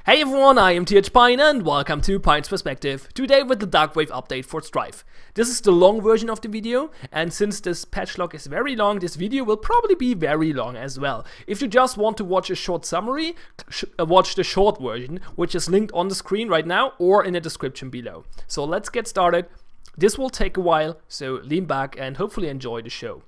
Hey everyone, I am Pion and welcome to Pion's Perspective, today with the Dharkwave update for Strife. This is the long version of the video, and since this patch log is very long, this video will probably be very long as well. If you just want to watch a short summary, watch the short version, which is linked on the screen right now or in the description below. So let's get started. This will take a while, so lean back and hopefully enjoy the show.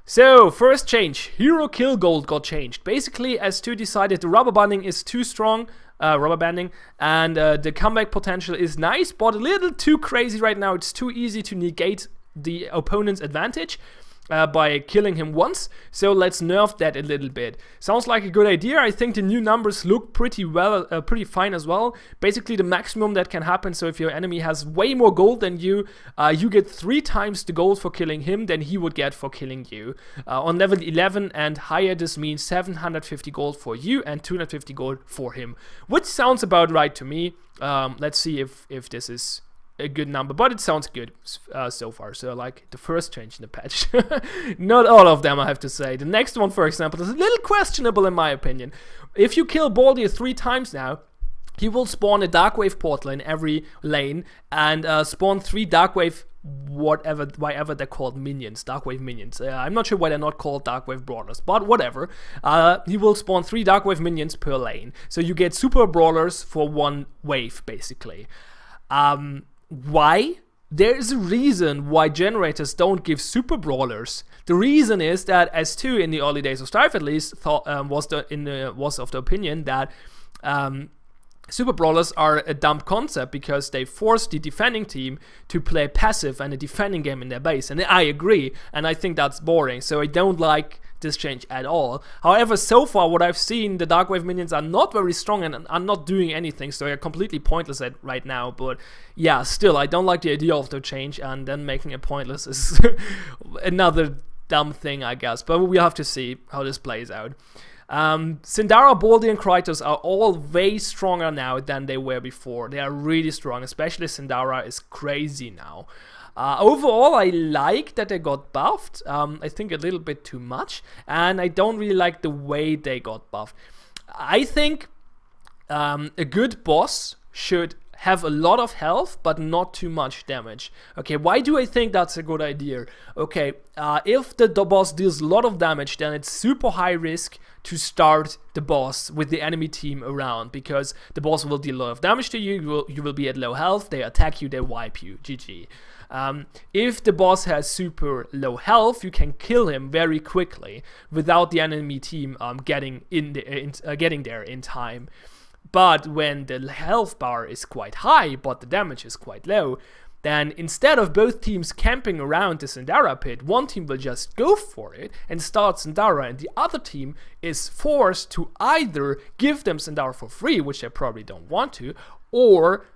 So, first change, hero kill gold got changed. Basically, S2 decided the rubber banding is too strong, and the comeback potential is nice, but a little too crazy right now. It's too easy to negate the opponent's advantage by killing him once, so let's nerf that a little bit. Sounds like a good idea. I think the new numbers look pretty well, pretty fine as well. Basically the maximum that can happen, so if your enemy has way more gold than you, you get 3 times the gold for killing him than he would get for killing you. On level 11 and higher, this means 750 gold for you and 250 gold for him, which sounds about right to me. Let's see if this is a good number, but it sounds good so far. So like the first change in the patch. Not all of them, I have to say. The next one, for example, is a little questionable in my opinion. If you kill Baldir 3 times now, he will spawn a Dharkwave portal in every lane and spawn 3 Dharkwave whatever they're called, minions, Dharkwave minions. I'm not sure why they're not called Dharkwave Brawlers, but whatever. He will spawn 3 Dharkwave minions per lane. So you get super Brawlers for 1 wave, basically. Why? There is a reason why generators don't give super brawlers. The reason is that S2 in the early days of Strife at least thought was of the opinion that super brawlers are a dumb concept because they force the defending team to play passive and a defending game in their base, and I agree, and I think that's boring, so I don't like this change at all. However, so far what I've seen, the Dharkwave minions are not very strong and are not doing anything, so they're completely pointless right now. But yeah, still, I don't like the idea of the change, and then making it pointless is another dumb thing, I guess. But we have to see how this plays out. Syndara, Baldir and Kratos are all way stronger now than they were before. They are really strong, especially Syndara is crazy now. Overall, I like that they got buffed. I think a little bit too much, and I don't really like the way they got buffed. I think a good boss should have a lot of health, but not too much damage. Okay, why do I think that's a good idea? Okay, if the boss deals a lot of damage, then it's super high risk to start the boss with the enemy team around, because the boss will deal a lot of damage to you, you will be at low health, they attack you, they wipe you, GG. If the boss has super low health, you can kill him very quickly without the enemy team getting there in time. But when the health bar is quite high, but the damage is quite low, then instead of both teams camping around the Syndara pit, one team will just go for it and start Syndara, and the other team is forced to either give them Syndara for free, which they probably don't want to, or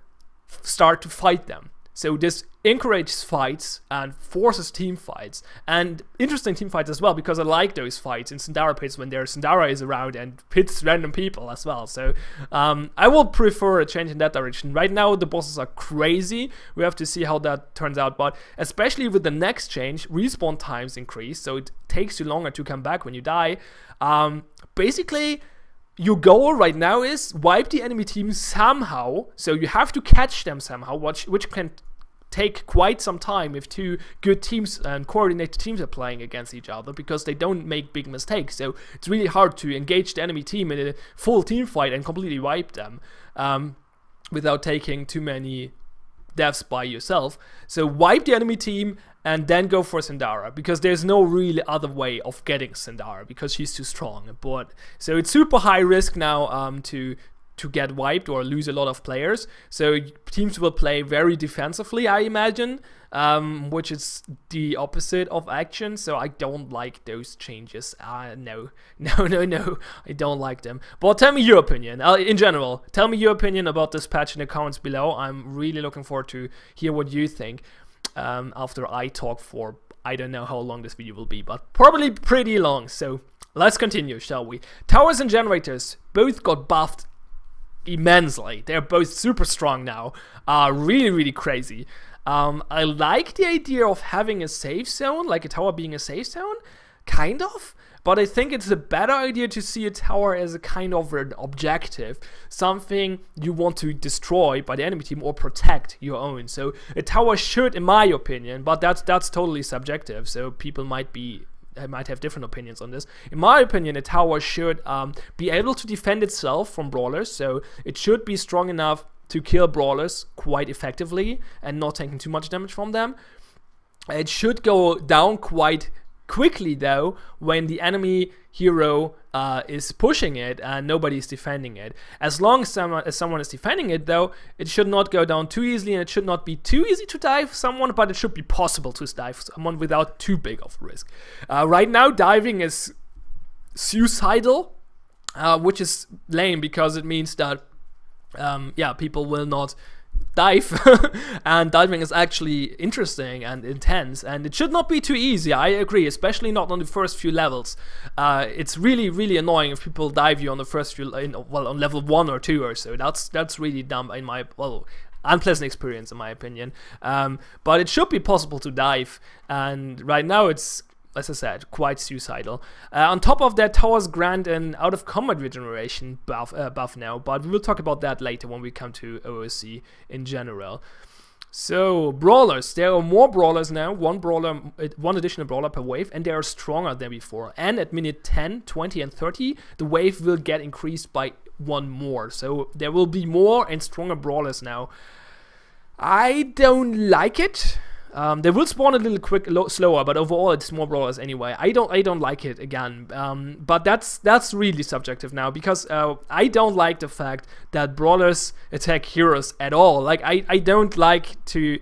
start to fight them. So this encourages fights and forces team fights, and interesting team fights as well, because I like those fights in Syndara pits when Syndara is around and pits random people as well. So I will prefer a change in that direction. Right now the bosses are crazy. We have to see how that turns out, but especially with the next change, respawn times increase, so it takes you longer to come back when you die. Basically, your goal right now is wipe the enemy team somehow, so you have to catch them somehow, which can take quite some time if 2 good teams and coordinated teams are playing against each other, because they don't make big mistakes. So it's really hard to engage the enemy team in a full team fight and completely wipe them without taking too many deaths by yourself. So wipe the enemy team and then go for Syndara, because there's no really other way of getting Syndara, because she's too strong. But so it's super high risk now to get wiped or lose a lot of players. So teams will play very defensively, I imagine, which is the opposite of action. So I don't like those changes. No, I don't like them. But tell me your opinion in general. Tell me your opinion about this patch in the comments below. I'm really looking forward to hear what you think after I talk for, I don't know how long this video will be, but probably pretty long. So let's continue, shall we? Towers and generators both got buffed immensely. They're both super strong now. Really crazy. I like the idea of having a safe zone, like a tower being a safe zone, kind of. but I think it's a better idea to see a tower as a kind of an objective, something you want to destroy by the enemy team or protect your own. So a tower should, in my opinion, but that's totally subjective, so people might have different opinions on this. In my opinion, a tower should be able to defend itself from brawlers, so it should be strong enough to kill brawlers quite effectively and not taking too much damage from them. It should go down quite quickly though when the enemy hero is pushing it and nobody is defending it. As long as someone is defending it though, it should not go down too easily, and it should not be too easy to dive someone, but it should be possible to dive someone without too big of a risk. Right now diving is suicidal, which is lame because it means that yeah, people will not dive and diving is actually interesting and intense, and it should not be too easy. I agree, especially not on the first few levels. It's really annoying if people dive you on the first few, well, on level 1 or 2 or so. That's really dumb in my, well, unpleasant experience in my opinion. But it should be possible to dive, and right now it's, as I said, quite suicidal. On top of that, towers grant an out of combat regeneration buff now, but we will talk about that later when we come to OOC in general. So, brawlers. There are more brawlers now, one additional brawler per wave, and they are stronger than before. And at minute 10, 20, and 30, the wave will get increased by 1 more. So, there will be more and stronger brawlers now. I don't like it. They will spawn a little slower, but overall it's more brawlers anyway. I don't like it again, but that's really subjective now, because I don't like the fact that brawlers attack heroes at all. Like I don't like the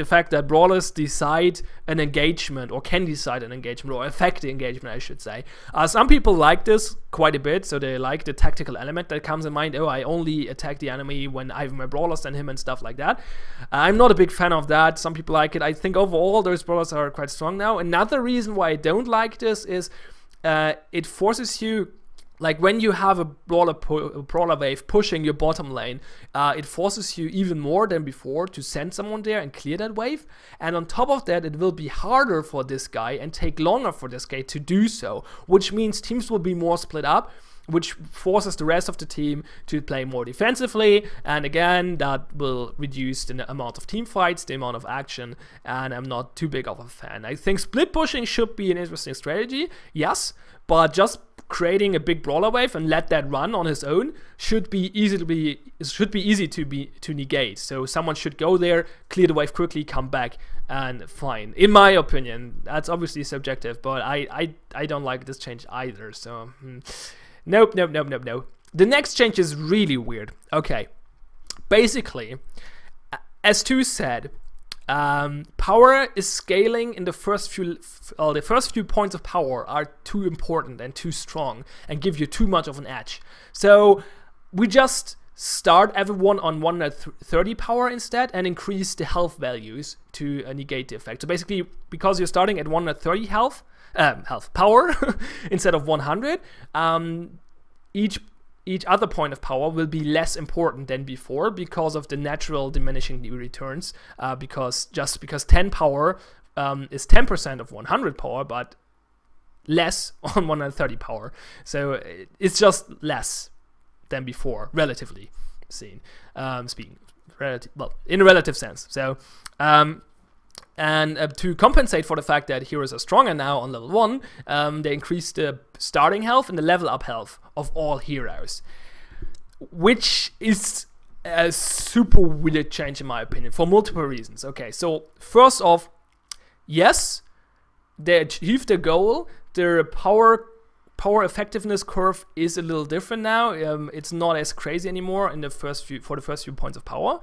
fact that brawlers decide an engagement, or can decide an engagement, or affect the engagement, I should say. Some people like this quite a bit, so they like the tactical element that comes in mind. Oh, I only attack the enemy when I have my brawlers than him and stuff like that. I'm not a big fan of that. Some people like it. I think overall those brawlers are quite strong now. Another reason why I don't like this is it forces you, like when you have a brawler wave pushing your bottom lane, it forces you even more than before to send someone there and clear that wave. And on top of that, it will be harder for this guy and take longer for this guy to do so, which means teams will be more split up, which forces the rest of the team to play more defensively, and again, that will reduce the amount of team fights, the amount of action, and I'm not too big of a fan. I think split pushing should be an interesting strategy, yes, but just creating a big brawler wave and let that run on his own should be easy to negate. So someone should go there, clear the wave quickly, come back, and fine. In my opinion, that's obviously subjective, but I don't like this change either. So nope. The next change is really weird. Okay, basically, as Stu said, power is scaling in the first few points of power are too important and too strong and give you too much of an edge. So we just start everyone on 130 power instead and increase the health values to negate the effect. So basically, because you're starting at 130 health power instead of 100, each other point of power will be less important than before because of the natural diminishing returns, because 10 power is 10% of 100 power, but less on 130 power. So it's just less than before, relatively speaking, well, in a relative sense. So and to compensate for the fact that heroes are stronger now on level 1, they increase the starting health and the level up health of all heroes, which is a super weird change in my opinion for multiple reasons. Okay, so first off, yes, they achieved their goal. Their power effectiveness curve is a little different now. It's not as crazy anymore in the first few points of power,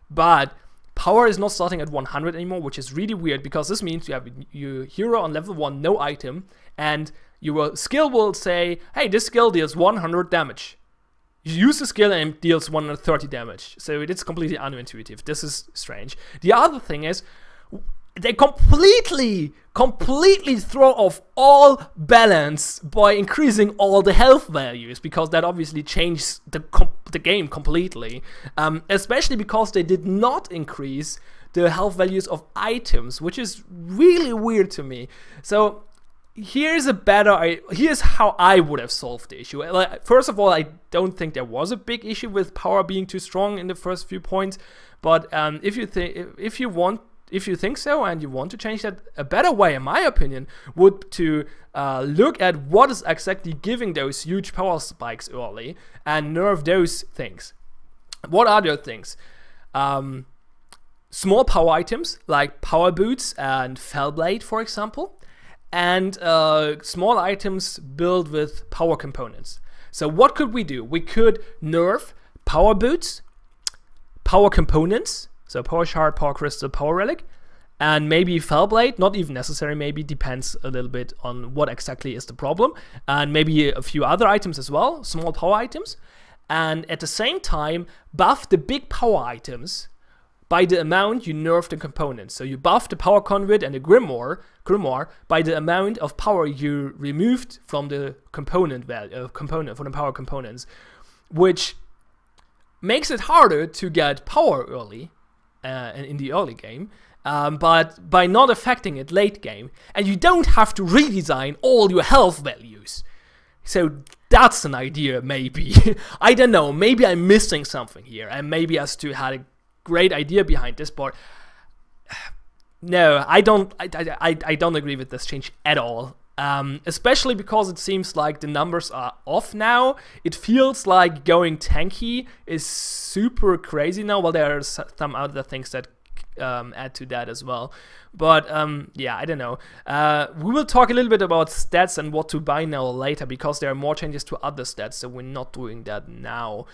but power is not starting at 100 anymore, which is really weird, because this means you have your hero on level 1, no item, and your skill will say, hey, this skill deals 100 damage. You use the skill and it deals 130 damage. So it's completely unintuitive. This is strange. The other thing is, they completely throw off all balance by increasing all the health values, because that obviously changes the game completely. Especially because they did not increase the health values of items, which is really weird to me. So here's how I would have solved the issue. Like, first of all, I don't think there was a big issue with power being too strong in the first few points. But if you think so and you want to change that, a better way, in my opinion, would to look at what is exactly giving those huge power spikes early and nerf those things. What are those things? Small power items like power boots and Fellblade, for example, and small items built with power components. So what could we do? We could nerf power boots, power components, so power shard, power crystal, power relic, and maybe Fellblade, not even necessary, maybe, depends a little bit on what exactly is the problem, and maybe a few other items as well, small power items, and at the same time buff the big power items by the amount you nerf the components. So you buff the power conduit and the grimoire by the amount of power you removed from the component value, from the power components, which makes it harder to get power early in the early game, but by not affecting it late game, and you don't have to redesign all your health values. So that's an idea, maybe. I don't know, maybe I'm missing something here, and maybe as to had a great idea behind this, but no, I don't agree with this change at all. Especially because it seems like the numbers are off now. It feels like going tanky is super crazy now. Well, there are some other things that add to that as well. But yeah, I don't know. We will talk a little bit about stats and what to buy now later, because there are more changes to other stats, so we're not doing that now.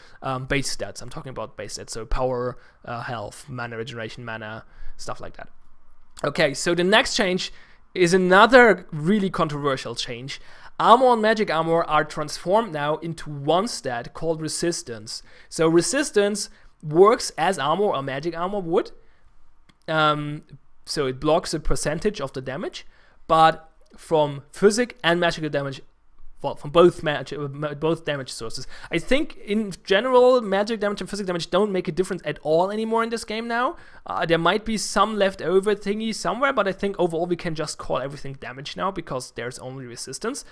Base stats, I'm talking about base stats, so power, health, mana regeneration, mana, stuff like that. Okay, so the next change is another really controversial change. Armor and magic armor are transformed now into one stat called resistance. So resistance works as armor or magic armor would. So it blocks a percentage of the damage, but from physic and magical damage, well, from both damage sources. I think in general, magic damage and physical damage don't make a difference at all anymore in this game now. There might be some leftover thingy somewhere, but I think overall we can just call everything damage now because there's only resistance.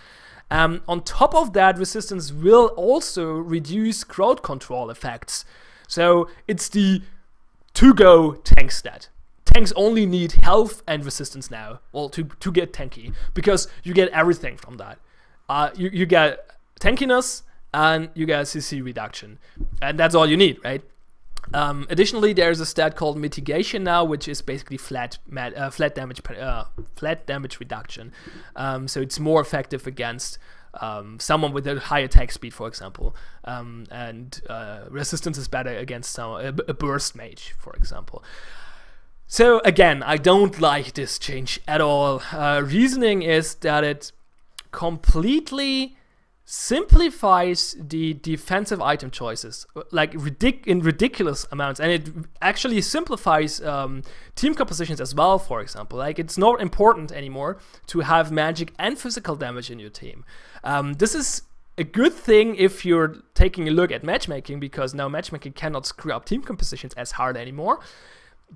On top of that, resistance will also reduce crowd control effects. So it's the to-go tank stat. Tanks only need health and resistance now, well, to get tanky, because you get everything from that. You get tankiness and you get CC reduction, and that's all you need, right? Additionally, there's a stat called mitigation now, which is basically flat damage reduction. So it's more effective against someone with a high attack speed, for example, and resistance is better against a burst mage, for example. So again, I don't like this change at all. Reasoning is that it completely simplifies the defensive item choices, like in ridiculous amounts, and it actually simplifies team compositions as well, for example. Like, it's not important anymore to have magic and physical damage in your team. This is a good thing if you're taking a look at matchmaking, because now matchmaking cannot screw up team compositions as hard anymore.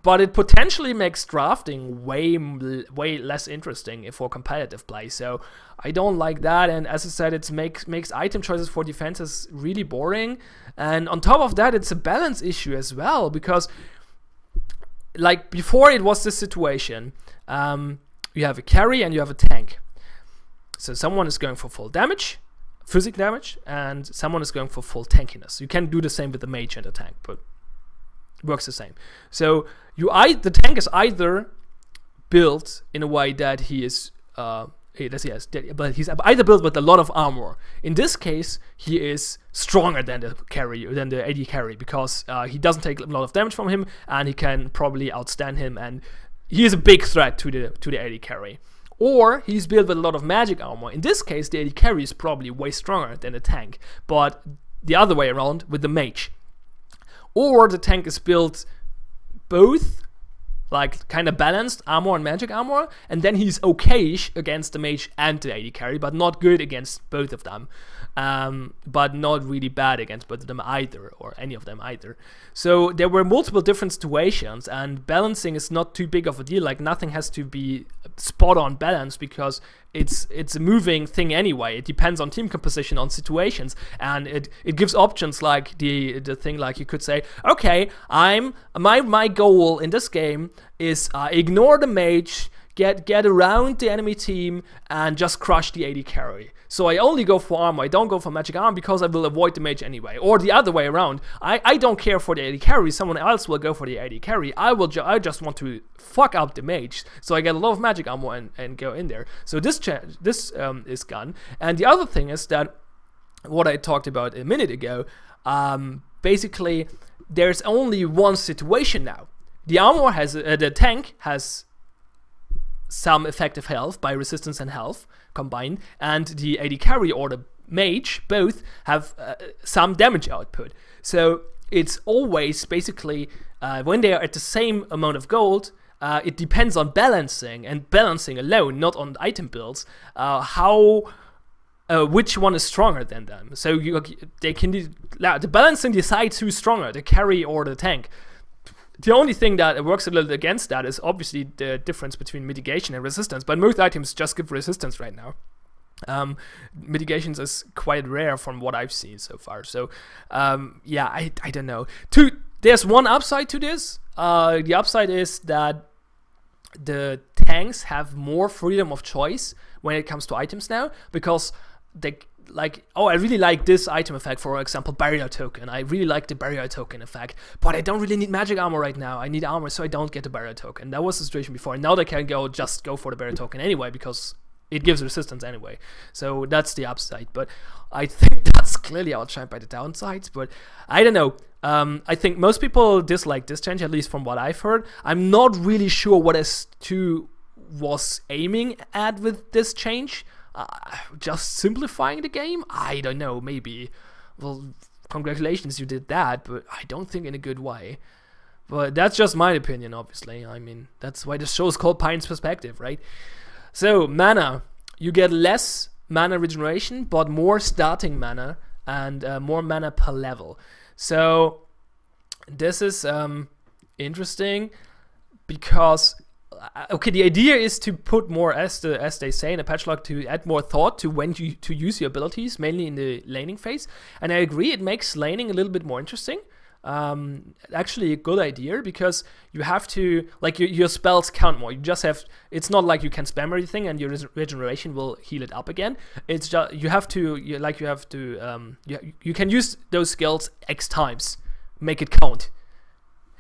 But it potentially makes drafting way less interesting for competitive play. So I don't like that. And as I said, it makes item choices for defenses really boring. And on top of that, it's a balance issue as well. Because, like, before it was this situation, you have a carry and you have a tank. So someone is going for full damage, physical damage, and someone is going for full tankiness. You can do the same with the mage and the tank, but works the same. So the tank is either built in a way that he's either built with a lot of armor. In this case, he is stronger than the AD carry, because he doesn't take a lot of damage from him, and he can probably outstand him, and he is a big threat to the AD carry. Or he's built with a lot of magic armor. In this case, the AD carry is probably way stronger than the tank, but the other way around with the mage. Or the tank is built both, like, kind of balanced armor and magic armor, and then he's okay-ish against the mage and the AD carry, but not good against both of them, but not really bad against both of them either, or any of them either. So there were multiple different situations, and balancing is not too big of a deal. Like, nothing has to be spot on balance, because it's a moving thing anyway. It depends on team composition, on situations, and it gives options like the thing like you could say, okay, my goal in this game is ignore the mage, get around the enemy team and just crush the AD carry. So I only go for armor, I don't go for magic armor because I will avoid the mage anyway. Or the other way around, I don't care for the AD carry, someone else will go for the AD carry. I just want to fuck up the mage, so I get a lot of magic armor and go in there. So this is gone. And the other thing is that, what I talked about a minute ago, basically there's only one situation now. The armor has, the tank has some effective health by resistance and health combined, and the AD carry or the mage both have some damage output. So it's always basically when they are at the same amount of gold, it depends on balancing, and balancing alone, not on item builds, which one is stronger than them. So the balancing decides who's stronger, the carry or the tank. The only thing that works a little against that is obviously the difference between mitigation and resistance, but most items just give resistance right now. Mitigations is quite rare from what I've seen so far. So yeah, I don't know. There's one upside to this. The upside is that the tanks have more freedom of choice when it comes to items now, because they I really like this item effect, for example, barrier token. I really like the barrier token effect, but I don't really need magic armor right now. I need armor, so I don't get the barrier token. That was the situation before, and now they can just go for the barrier token anyway, because it gives resistance anyway. So that's the upside, but I think that's clearly outshined by the downsides, but I don't know. I think most people dislike this change, at least from what I've heard. I'm not really sure what S2 was aiming at with this change. Just simplifying the game? I don't know, maybe. Well, congratulations, you did that, but I don't think in a good way. But that's just my opinion, obviously. I mean, that's why the show is called Pion's Perspective, right? So, mana. You get less mana regeneration, but more starting mana, and more mana per level. So, this is interesting, because okay, the idea is to put more, as they say in a patchlog, to add more thought to when to use your abilities, mainly in the laning phase. And I agree, it makes laning a little bit more interesting. Actually a good idea, because you have to, like, your spells count more. You just have, it's not like you can spam everything and your regeneration will heal it up again. It's just, you can use those skills X times, make it count.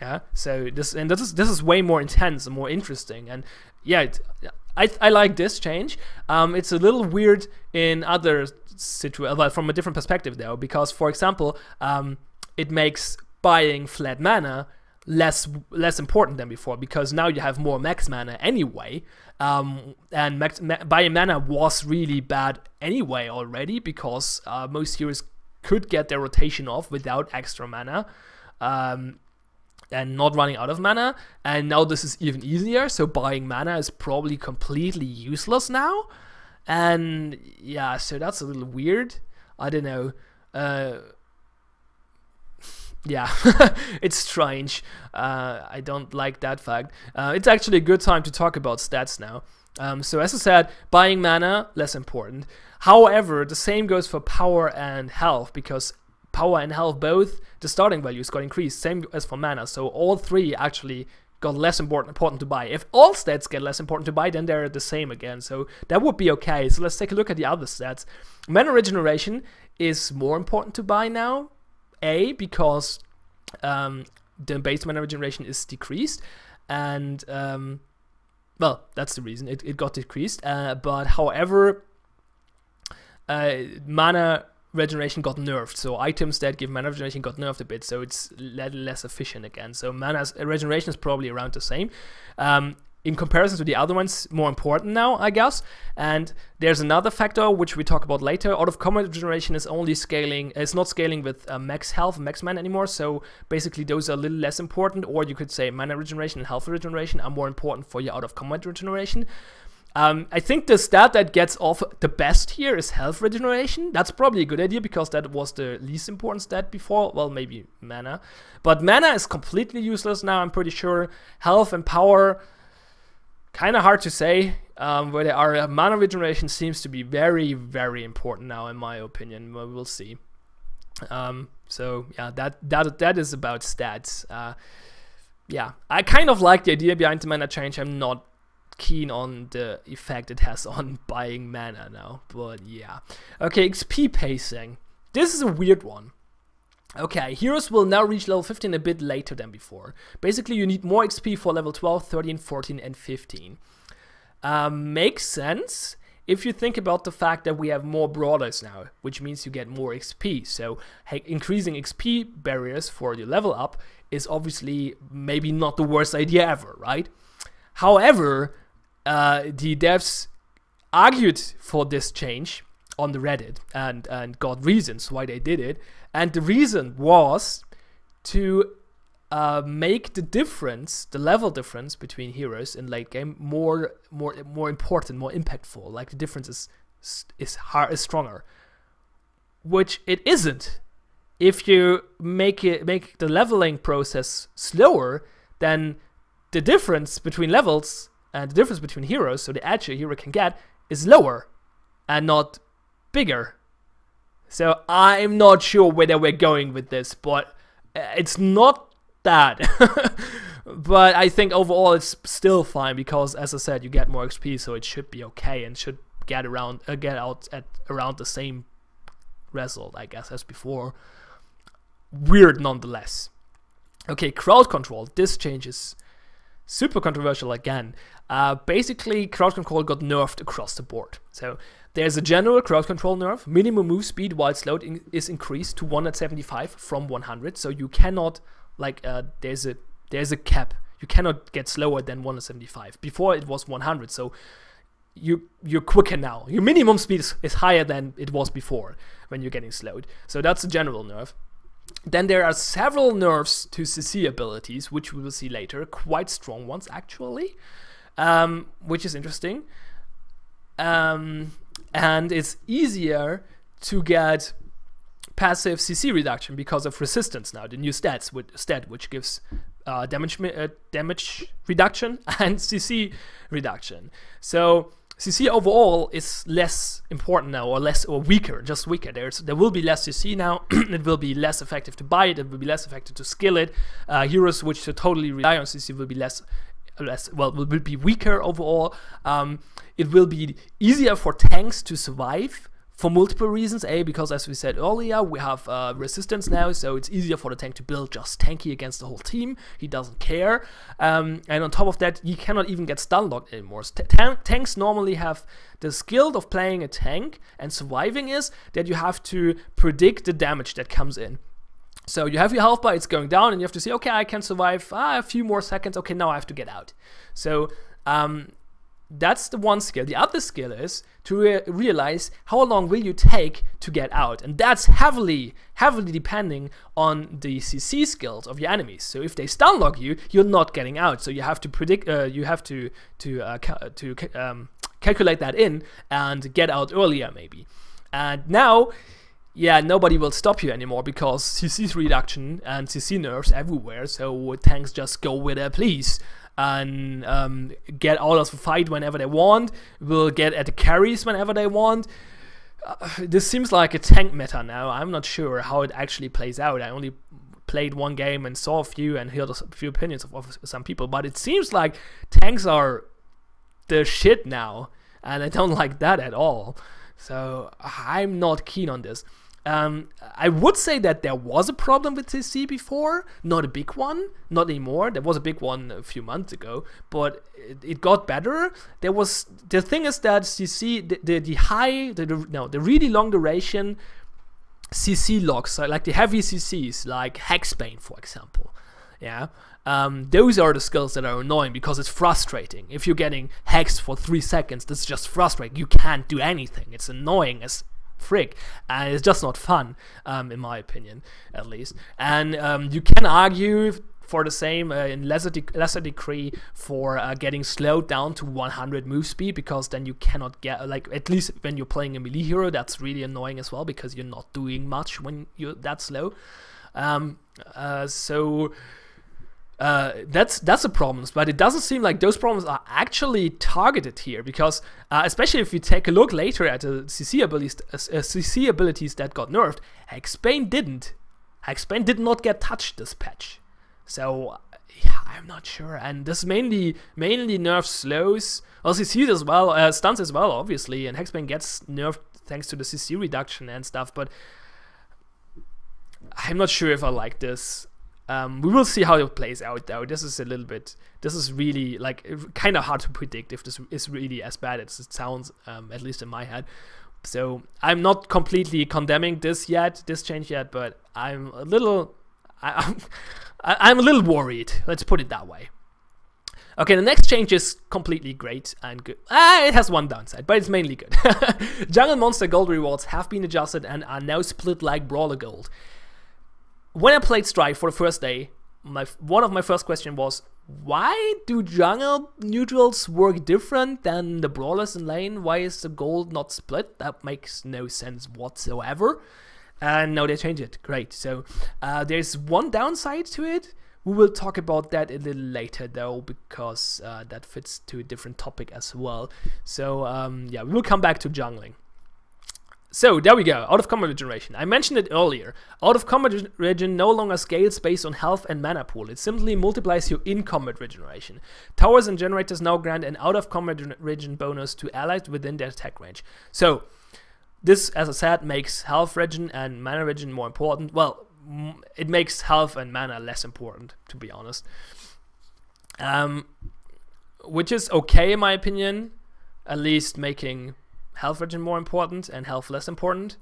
Yeah, so this is way more intense and more interesting, and yeah, I like this change. It's a little weird in other situations, well, from a different perspective though, because for example, it makes buying flat mana less important than before, because now you have more max mana anyway, and buying mana was really bad anyway already, because most heroes could get their rotation off without extra mana. And not running out of mana, and now this is even easier, so buying mana is probably completely useless now, and yeah, so that's a little weird. I don't know, yeah, it's strange. I don't like that fact. It's actually a good time to talk about stats now. So as I said, buying mana, less important. However, the same goes for power and health, because power and health, both the starting values got increased, same as for mana, so all three actually got less important to buy. If all stats get less important to buy, then they're the same again, so that would be okay. So let's take a look at the other stats. Mana regeneration is more important to buy now, because the base mana regeneration is decreased, and well, that's the reason it got decreased, but however, mana regeneration got nerfed, so items that give mana regeneration got nerfed a bit, so it's less efficient again. So mana regeneration is probably around the same. In comparison to the other ones, more important now, I guess. And there's another factor which we talk about later. Out of combat regeneration is only scaling, it's not scaling with max health, max mana anymore. So basically those are a little less important, or you could say mana regeneration and health regeneration are more important for your out of combat regeneration. I think the stat that gets off the best here is health regeneration. That's probably a good idea, because that was the least important stat before. Well, maybe mana. But mana is completely useless now, I'm pretty sure. Health and power, kind of hard to say. where there are mana regeneration seems to be very, very important now, in my opinion. Well, we'll see. So yeah, that is about stats. Yeah, I kind of like the idea behind the mana change. I'm not keen on the effect it has on buying mana now, but yeah. Okay, XP pacing. This is a weird one. Okay, heroes will now reach level 15 a bit later than before. Basically, you need more XP for level 12, 13, 14, and 15. Makes sense if you think about the fact that we have more Brawlers now, which means you get more XP. So increasing XP barriers for your level up is obviously maybe not the worst idea ever, right? However, the devs argued for this change on the Reddit and got reasons why they did it. And the reason was to make the difference, the level difference between heroes in late game more important, more impactful. Like the difference is stronger, which it isn't. If you make the leveling process slower, then the difference between levels and the difference between heroes, so the edge a hero can get, is lower and not bigger. So I'm not sure where we're going with this, but it's not that. But I think overall it's still fine because, as I said, you get more XP, so it should be okay and should get out at around the same result, I guess, as before. Weird nonetheless. Okay, crowd control. This change is super controversial again. Basically, crowd control got nerfed across the board. So there's a general crowd control nerf. Minimum move speed while slowed is increased to 175 from 100. So you cannot, like, there's a cap. You cannot get slower than 175. Before it was 100. So you're quicker now. Your minimum speed is higher than it was before when you're getting slowed. So that's a general nerf. Then there are several nerfs to CC abilities, which we will see later. Quite strong ones, actually, which is interesting. And it's easier to get passive CC reduction because of resistance now. The new stat, which gives damage reduction and CC reduction. So CC overall is less important now, or weaker, just weaker. There will be less CC now. It will be less effective to buy it. It will be less effective to skill it. Heroes which totally rely on CC will be will be weaker overall. It will be easier for tanks to survive for multiple reasons. Because as we said earlier, we have resistance now, so it's easier for the tank to build just tanky against the whole team. He doesn't care. And on top of that, you cannot even get stun locked anymore. Tanks normally have the skill of playing a tank and surviving is that you have to predict the damage that comes in. So you have your health bar, it's going down, and you have to say, okay, I can survive a few more seconds. Okay, now I have to get out. So that's the one skill. The other skill is to realize how long will you take to get out, and that's heavily depending on the CC skills of your enemies. So if they stun lock you, you're not getting out. So you have to predict. You have to calculate that in and get out earlier, maybe. And now, yeah, nobody will stop you anymore because CC reduction and CC nerfs everywhere. So tanks just go where they please and get out of the fight whenever they want, will get at the carries whenever they want. This seems like a tank meta now. I'm not sure how it actually plays out. I only played one game and saw a few and heard a few opinions of some people, but it seems like tanks are the shit now, and I don't like that at all. So I'm not keen on this. I would say that there was a problem with CC before, not a big one, not anymore. There was a big one a few months ago, but it got better. The thing is that CC, the really long duration CC locks, like the heavy CCs, like Hexbane, for example. Yeah, those are the skills that are annoying because it's frustrating. If you're getting hexed for 3 seconds, that's just frustrating. You can't do anything. It's annoying as frick, and it's just not fun, in my opinion, at least. And you can argue for the same in lesser degree for getting slowed down to 100 move speed, because then you cannot get, like, at least when you're playing a melee hero, that's really annoying as well because you're not doing much when you're that slow. So That's a problem, but it doesn't seem like those problems are actually targeted here, because especially if you take a look later at the CC abilities that got nerfed, Hexbane didn't. Hexbane did not get touched this patch, so yeah, I'm not sure. And this mainly nerfs slows, well, CCs as well, stuns as well, obviously, and Hexbane gets nerfed thanks to the CC reduction and stuff. But I'm not sure if I like this. We will see how it plays out, though. This is really, like, kind of hard to predict if this is really as bad as it sounds, at least in my head. So I'm not completely condemning this change yet, but I'm a little, I'm a little worried. Let's put it that way. Okay, the next change is completely great and good. It has one downside, but it's mainly good. Jungle Monster Gold rewards have been adjusted and are now split like Brawler Gold. When I played Strife for the first day, one of my first questions was, why do jungle neutrals work different than the brawlers in lane? Why is the gold not split? That makes no sense whatsoever. And now they change it. Great. So there's one downside to it. We will talk about that a little later, though, because that fits to a different topic as well. So yeah, we will come back to jungling. So there we go, out of combat regeneration. I mentioned it earlier. Out of combat regen no longer scales based on health and mana pool. It simply multiplies your in combat regeneration. Towers and generators now grant an out of combat regen bonus to allies within their attack range. So this, as I said, makes health regen and mana regen more important. Well, it makes health and mana less important, to be honest. Which is okay in my opinion, at least making health regen more important and health less important.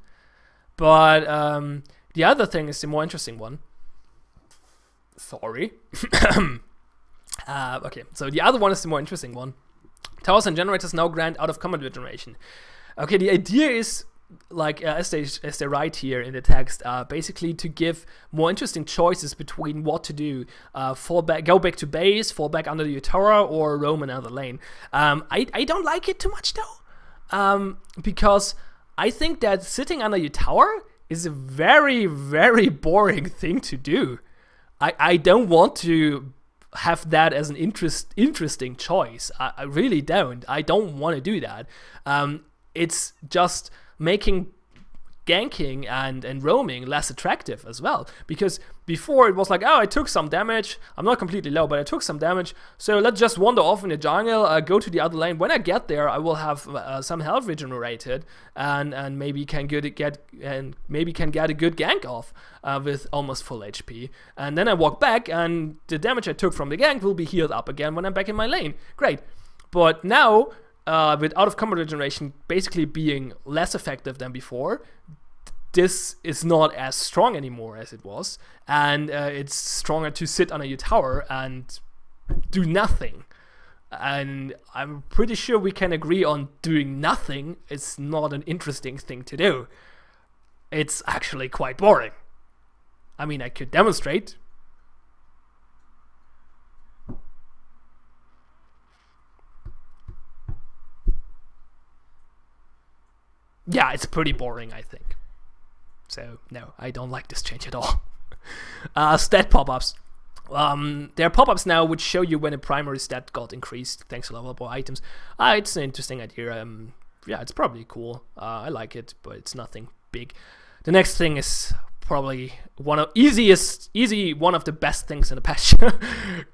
But the other thing is the more interesting one. Sorry. Okay, so the other one is the more interesting one. Towers and generators now grant out of combat regeneration. Okay, the idea is, like as they write here in the text, basically to give more interesting choices between what to do. Go back to base, fall back under your tower, or roam another lane. I don't like it too much though. Because I think that sitting under your tower is a very, very boring thing to do. I don't want to have that as an interesting choice. I really don't. I don't want to do that. It's just making ganking and roaming less attractive as well, because before it was like, oh, I took some damage, I'm not completely low, but I took some damage, so let's just wander off in the jungle, go to the other lane. When I get there, I will have some health regenerated and maybe can get a good gank off with almost full HP, and then I walk back and the damage I took from the gank will be healed up again when I'm back in my lane. Great. But now with out of combat regeneration basically being less effective than before, this is not as strong anymore as it was, and it's stronger to sit under your tower and do nothing. And I'm pretty sure we can agree on doing nothing is not an interesting thing to do. It's actually quite boring. I mean, I could demonstrate. Yeah, it's pretty boring, I think. So, no, I don't like this change at all. Stat pop-ups. There are pop-ups now which show you when a primary stat got increased thanks to levelable items. It's an interesting idea. Yeah, it's probably cool. I like it, but it's nothing big. The next thing is probably one of the best things in the patch.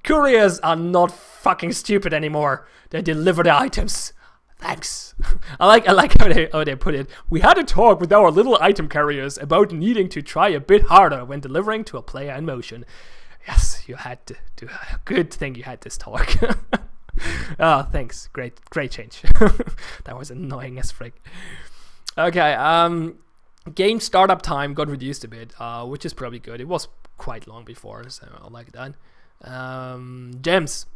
Couriers are not fucking stupid anymore. They deliver the items. Thanks. I like how they put it. We had a talk with our little item carriers about needing to try a bit harder when delivering to a player in motion. Yes, you had to do a good thing. You had this talk. Oh, thanks. Great change. That was annoying as frick. Okay. Game startup time got reduced a bit, which is probably good. It was quite long before, so I like that. Gems.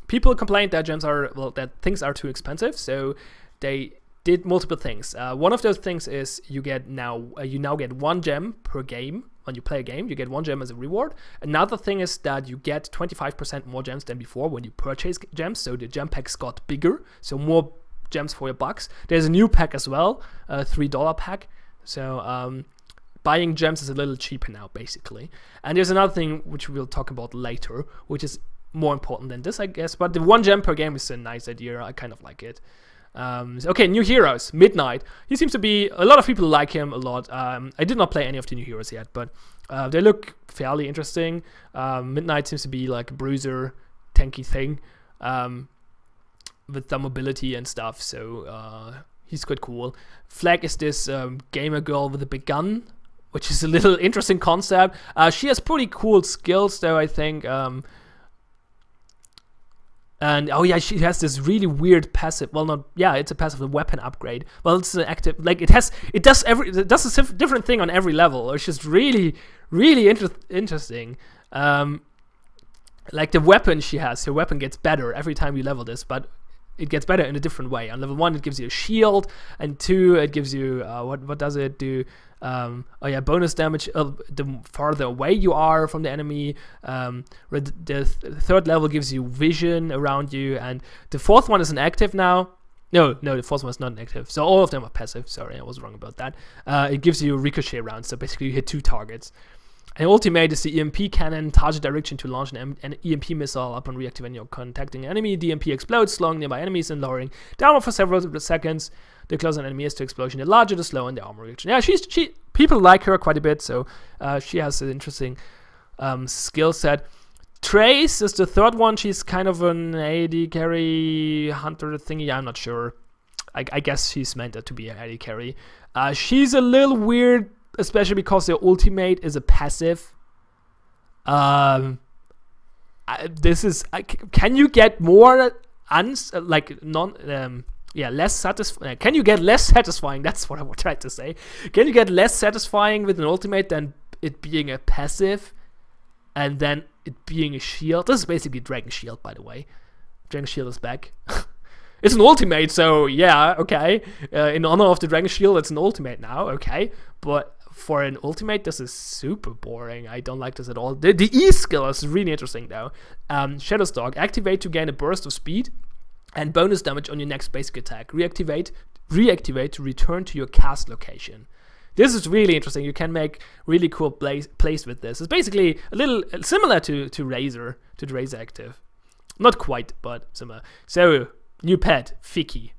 People complained that that things are too expensive, so they did multiple things. One of those things is you now get 1 gem per game. When you play a game, you get 1 gem as a reward. Another thing is that you get 25% more gems than before when you purchase gems, so the gem packs got bigger, so more gems for your bucks. There's a new pack as well, a $3 pack. So buying gems is a little cheaper now, basically. And there's another thing which we'll talk about later, which is more important than this, I guess. But the 1 gem per game is a nice idea. I kind of like it. Okay, new heroes. Midnight. He seems to be, a lot of people like him a lot. I did not play any of the new heroes yet, but they look fairly interesting. Midnight seems to be like a bruiser, tanky thing, with some mobility and stuff, so he's quite cool. Flag is this gamer girl with a big gun, which is a little interesting concept. She has pretty cool skills though, I think. And oh yeah, she has this really weird passive. Well, not yeah, it's a passive, a weapon upgrade. Well, it's an active. Like it does a different thing on every level. It's just really interesting. Like the weapon she has, her weapon gets better every time you level this, but it gets better in a different way. On level 1, it gives you a shield, and 2, it gives you what does it do? Oh yeah, bonus damage the farther away you are from the enemy. The third level gives you vision around you, and the 4th one is an active now. No, the 4th one is not an active. So all of them are passive. Sorry, I was wrong about that. It gives you ricochet rounds, so basically you hit 2 targets. An ultimate is the EMP cannon, target direction to launch an EMP missile upon reactivating your contacting enemy. The EMP explodes, slowing nearby enemies and lowering downward for several seconds. The closer an enemy is to explosion, the larger the slow and the armor reaction. Yeah, people like her quite a bit, so she has an interesting skill set. Trace is the 3rd one. She's kind of an AD carry hunter thingy. I'm not sure. I guess she's meant to be an AD carry. She's a little weird, especially because their ultimate is a passive. This is can you get more less satisfying? Can you get less satisfying? That's what I tried to say. Can you get less satisfying with an ultimate than it being a passive, and then it being a shield? This is basically Dragon Shield, by the way. Dragon Shield is back. It's an ultimate, so yeah, okay. In honor of the Dragon Shield, it's an ultimate now, okay. But for an ultimate, this is super boring. I don't like this at all. The E skill is really interesting though. Shadow's Dog. Activate to gain a burst of speed and bonus damage on your next basic attack. Reactivate to return to your cast location. This is really interesting. You can make really cool plays with this. It's basically a little similar to Razor, to the Razor active. Not quite, but similar. So, new pet, Fiki.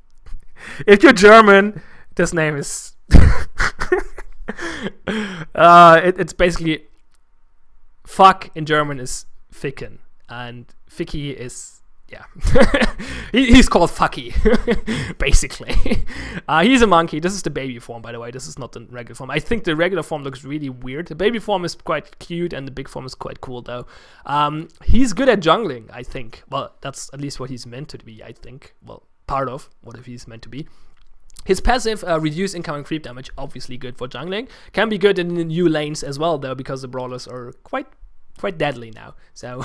If you're German, this name is... it's basically... Fuck in German is Ficken. And Fiki is... Yeah, he's called Fucky, basically. He's a monkey. This is the baby form, by the way. This is not the regular form. I think the regular form looks really weird. The baby form is quite cute, and the big form is quite cool, though. He's good at jungling, I think. Well, that's at least what he's meant to be, I think. Well, part of what he's meant to be. His passive, reduce incoming creep damage, obviously good for jungling. Can be good in the new lanes as well, though, because the brawlers are quite deadly now. So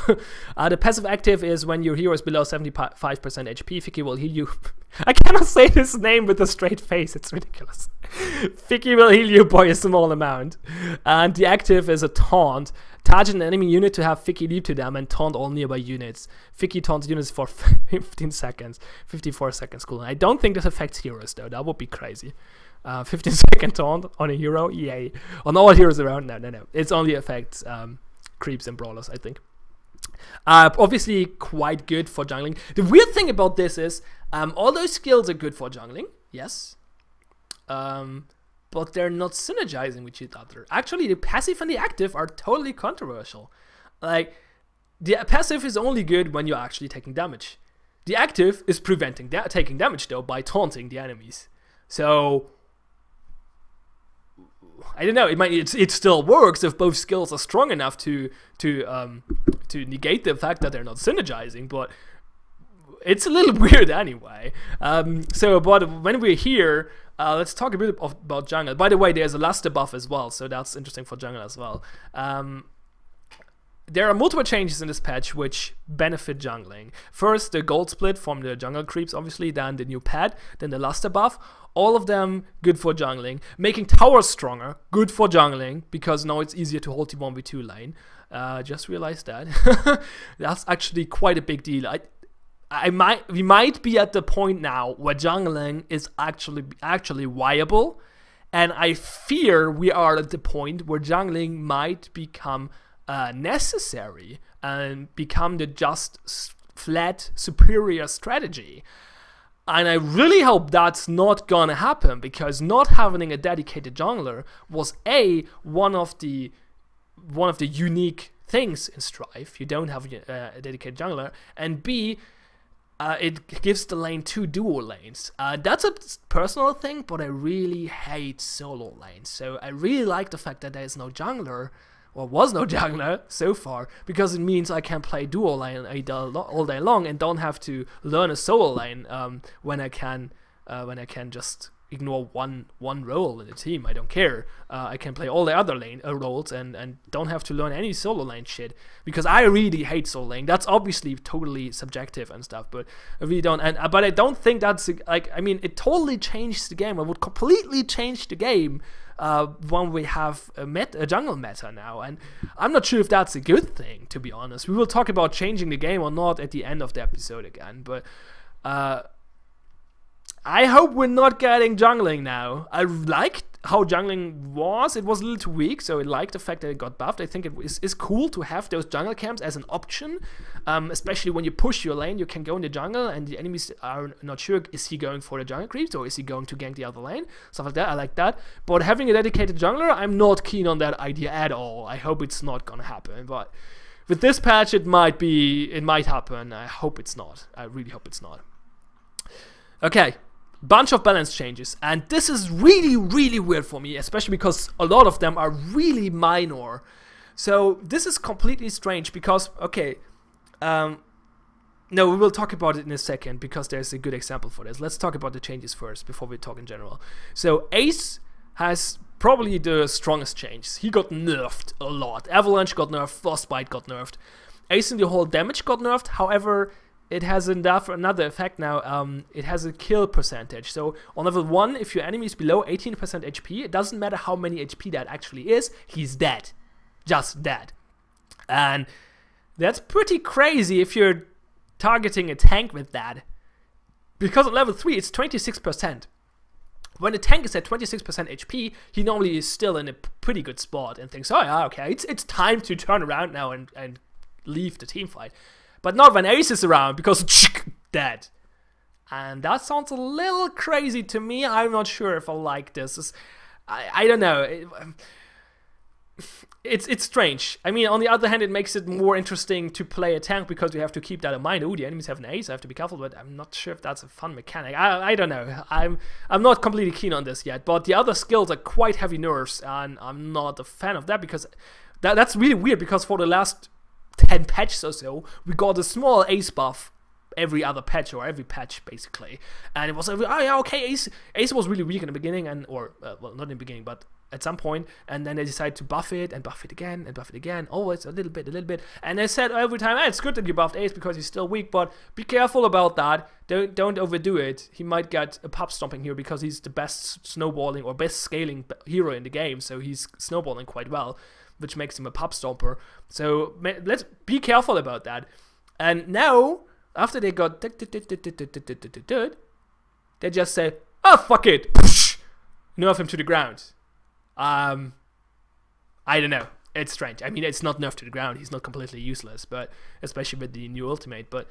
the passive active is when your hero is below 75% HP, Fiki will heal you. I cannot say this name with a straight face, it's ridiculous. Fiki will heal you by a small amount. And the active is a taunt. Target an enemy unit to have Fiki leap to them and taunt all nearby units. Fiki taunts units for 15 seconds. 54 seconds, cool. I don't think this affects heroes though, that would be crazy. 15-second taunt on a hero, yay. On all heroes around, no. It only affects creeps and brawlers, I think. Obviously quite good for jungling. The weird thing about this is all those skills are good for jungling, yes, but they're not synergizing with each other. Actually, the passive and the active are totally controversial. Like, the passive is only good when you're actually taking damage. The active is preventing taking damage though by taunting the enemies. So I don't know. It still works if both skills are strong enough to negate the fact that they're not synergizing. But it's a little weird anyway. But when we're here, let's talk a bit about jungle. By the way, there's a luster buff as well, so that's interesting for jungle as well. There are multiple changes in this patch which benefit jungling. First, the gold split from the jungle creeps, obviously, then the new pet, then the luster buff. All of them good for jungling. Making towers stronger, good for jungling, because now it's easier to hold the 1v2 lane. Just realized that. That's actually quite a big deal. We might be at the point now where jungling is actually viable, And I fear we are at the point where jungling might become necessary and become the just flat superior strategy. And I really hope that's not gonna happen, because not having a dedicated jungler was one of the unique things in Strife. You don't have a dedicated jungler, and B, it gives the lane 2 duo lanes. That's a personal thing, but I really hate solo lanes. So I really like the fact that there is no jungler, or was no jungler so far, because it means I can play duo lane all day long and don't have to learn a solo lane when I can just ignore one role in the team. I don't care. I can play all the other lane roles and don't have to learn any solo lane shit, because I really hate solo lane. That's obviously totally subjective and stuff, but I really don't. But I don't think that's like, I mean, it totally changed the game. It would completely change the game when we have a jungle meta now, and I'm not sure if that's a good thing, to be honest. We will talk about changing the game or not at the end of the episode again, but I hope we're not getting jungling now. I liked how jungling was. It was a little too weak, so I like the fact that it got buffed. I think it is cool to have those jungle camps as an option, especially when you push your lane. You can go in the jungle and the enemies are not sure, is he going for the jungle creeps or is he going to gank the other lane? Stuff like that, I like that. But having a dedicated jungler, I'm not keen on that idea at all. I hope it's not gonna happen, but with this patch it might happen. I hope it's not. I really hope it's not. Okay. Bunch of balance changes, and this is really, really weird for me, especially because a lot of them are really minor. So this is completely strange because, okay, no, we will talk about it in a second because there's a good example for this. Let's talk about the changes first before we talk in general. So Ace has probably the strongest change. He got nerfed a lot. Avalanche got nerfed, Frostbite got nerfed. Ace in the whole damage got nerfed, however, it has another effect now. It has a kill percentage. So on level 1, if your enemy is below 18% HP, it doesn't matter how many HP that actually is, he's dead. Just dead. And that's pretty crazy if you're targeting a tank with that. Because on level 3, it's 26%. When a tank is at 26% HP, he normally is still in a pretty good spot and thinks, oh yeah, okay, it's time to turn around now and leave the team fight. But not when Ace is around, because dead. And that sounds a little crazy to me. I'm not sure if I like this. I don't know. It's strange. I mean, on the other hand, it makes it more interesting to play a tank because you have to keep that in mind. Oh, the enemies have an Ace, I have to be careful, but I'm not sure if that's a fun mechanic. I don't know. I'm not completely keen on this yet, but the other skills are quite heavy nerfs, and I'm not a fan of that because that's really weird, because for the last 10 patches or so, we got a small Ace buff every other patch, or every patch basically, and it was oh yeah, okay, Ace was really weak in the beginning, and well, not in the beginning, but at some point, and then they decided to buff it and buff it again and buff it again, always a little bit, and they said every time, hey, it's good that you buffed Ace because he's still weak, but be careful about that. Don't overdo it. He might get a pub stomping here because he's the best snowballing or best scaling hero in the game, so he's snowballing quite well, which makes him a pub stomper. So let's be careful about that. And now, after they got they just say, oh fuck it, nerf him to the ground. I don't know. It's strange. I mean, it's not nerfed to the ground. He's not completely useless, but especially with the new ultimate. But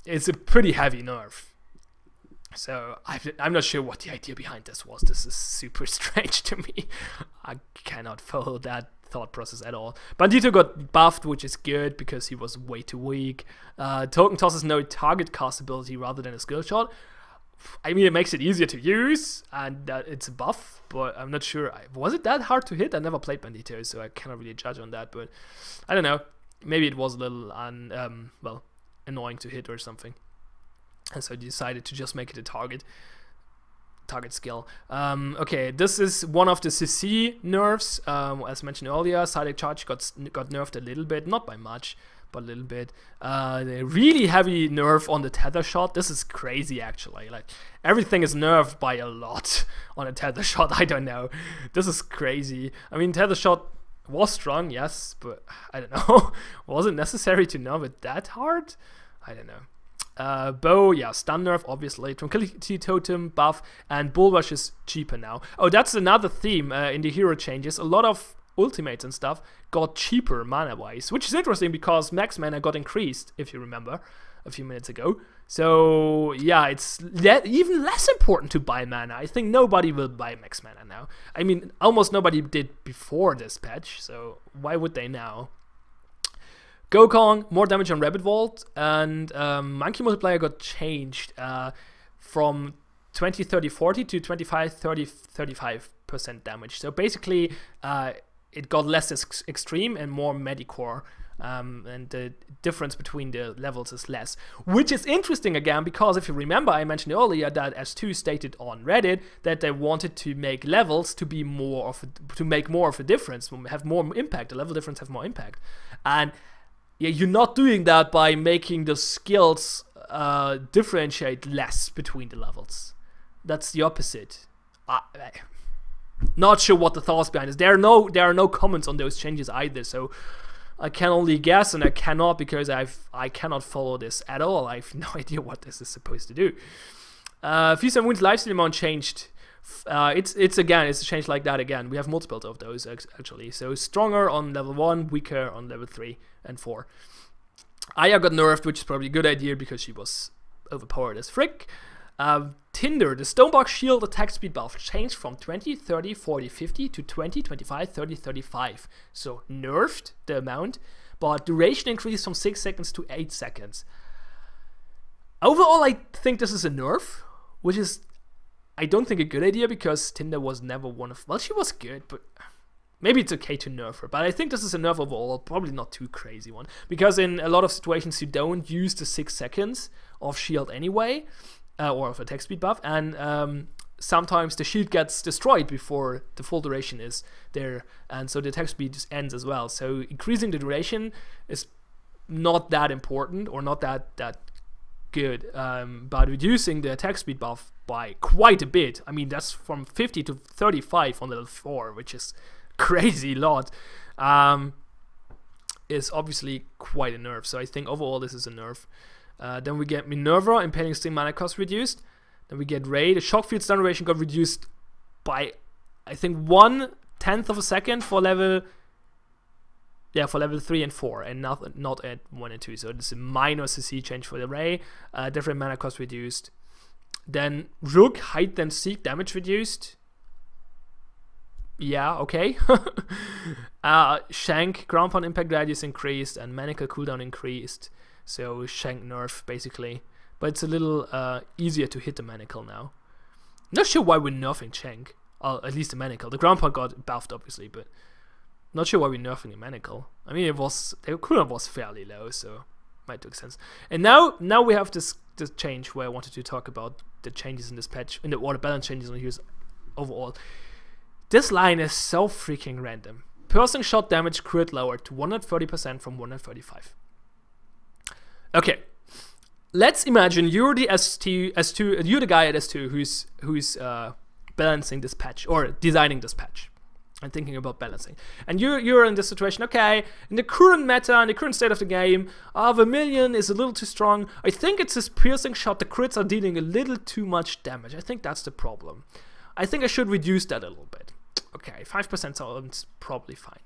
it's a pretty heavy nerf. So I'm not sure what the idea behind this was. This is super strange to me. I cannot follow that thought process at all. Bandito got buffed, which is good because he was way too weak. Token Toss has no target cast ability rather than a skill shot. I mean, it makes it easier to use, and it's a buff, but I'm not sure. Was it that hard to hit? I never played Bandito, so I cannot really judge on that, but I don't know. Maybe it was a little well, annoying to hit or something. And so I decided to just make it a target skill. Okay, this is one of the CC nerfs. As mentioned earlier, Psychic Charge got nerfed a little bit, not by much, but a little bit. The really heavy nerf on the tether shot. This is crazy, actually. Like, everything is nerfed by a lot on a tether shot. I don't know. This is crazy. I mean, tether shot was strong, yes, but I don't know. Was it necessary to nerf it that hard? I don't know. Bow, yeah, stun nerf, obviously. Tranquility Totem buff, and Bull Rush is cheaper now. Oh, that's another theme in the hero changes. A lot of ultimates and stuff got cheaper mana-wise, which is interesting because max mana got increased, if you remember, a few minutes ago. So, yeah, it's even less important to buy mana. I think nobody will buy max mana now. I mean, almost nobody did before this patch, so why would they now? Gokong, more damage on Rabbit Vault, and Monkey Multiplier got changed from 20-30-40 to 25-30-35% damage. So basically, it got less extreme and more Medicore, and the difference between the levels is less. Which is interesting again, because if you remember, I mentioned earlier that S2 stated on Reddit that they wanted to make levels to be more of to make more of a difference, have more impact. The level difference have more impact, and yeah, you're not doing that by making the skills differentiate less between the levels. That's the opposite. Not sure what the thoughts behind this. There are no comments on those changes either, so I can only guess, and I cannot because I cannot follow this at all. I have no idea what this is supposed to do. Feast and Wounds lifesteal amount changed. It's a change like that again. We have multiples of those actually. So stronger on level 1, weaker on level 3 and 4. Aya got nerfed, which is probably a good idea because she was overpowered as frick. Tinder, the Stonebox Shield attack speed buff changed from 20, 30, 40, 50 to 20, 25, 30, 35. So nerfed the amount, but duration increased from 6 seconds to 8 seconds. Overall, I think this is a nerf, which is, I don't think, a good idea because Tinder was never one of, well, she was good, but maybe it's okay to nerf her. But I think this is a nerf overall, probably not too crazy one, because in a lot of situations you don't use the 6 seconds of shield anyway, or of attack speed buff, and sometimes the shield gets destroyed before the full duration is there, and so the attack speed just ends as well. So increasing the duration is not that important, or not that good, but reducing the attack speed buff by quite a bit. I mean, that's from 50 to 35 on level 4, which is crazy lot, is obviously quite a nerf. So I think overall this is a nerf. Then we get Minerva, Impending Sting mana cost reduced. Then we get Ray, the Shock Field stun duration got reduced by, I think, 1/10 of a second for level, yeah, for level 3 and 4, and not at 1 and 2. So this is a minor CC change for the Ray. Different mana cost reduced. Then Rook, Hide and Seek damage reduced. Yeah, okay. Shank, Ground Pound impact radius increased, and Manacle cooldown increased. So Shank nerf, basically. But it's a little easier to hit the Manacle now. Not sure why we're nerfing Shank. At least the Manacle. The Ground Pound got buffed, obviously, but not sure why we're nerfing the Manacle. I mean, the cooldown was fairly low, so might make sense. And now we have this change where I wanted to talk about the changes in this patch, in the order balance changes on heroes overall. This line is so freaking random. Piercing shot damage crit lowered to 130% from 135. Okay, let's imagine you're the S2, you're the guy at S2 who's balancing this patch, or designing this patch and thinking about balancing. And you're in this situation. Okay, in the current meta, in the current state of the game, Vermilion is a little too strong. I think it's his piercing shot. The crits are dealing a little too much damage. I think that's the problem. I think I should reduce that a little bit. Okay, 5% sounds probably fine.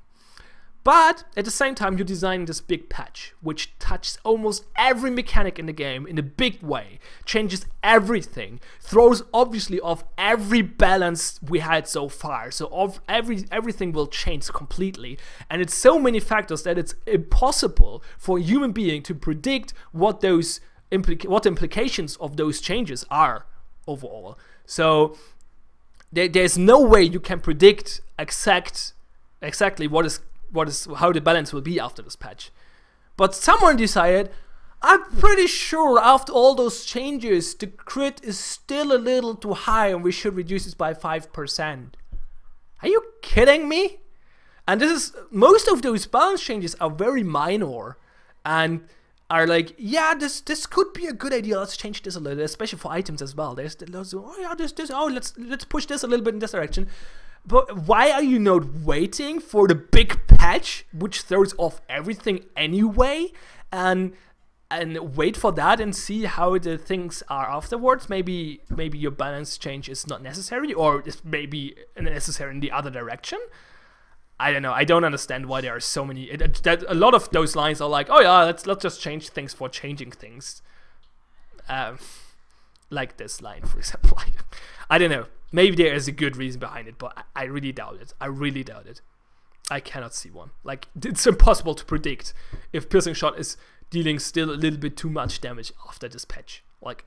But at the same time, you're designing this big patch, which touches almost every mechanic in the game in a big way, changes everything, throws obviously off every balance we had so far. So everything will change completely, and it's so many factors that it's impossible for a human being to predict what the implications of those changes are overall. So there's no way you can predict exactly how the balance will be after this patch. But someone decided, I'm pretty sure after all those changes, the crit is still a little too high and we should reduce it by 5%. Are you kidding me? And most of those balance changes are very minor and are like, yeah, this could be a good idea. Let's change this a little, especially for items as well. There's let's push this a little bit in this direction. But why are you not waiting for the big patch, which throws off everything anyway? And and wait for that and see how the things are afterwards. Maybe your balance change is not necessary, or it's maybe necessary in the other direction. I don't know. I don't understand why there are so many. A lot of those lines are like, oh yeah, let's just change things for changing things. Like this line, for example. I don't know. Maybe there is a good reason behind it, but I really doubt it. I really doubt it. I cannot see one. Like, it's impossible to predict if Piercing Shot is dealing still a little bit too much damage after this patch. Like,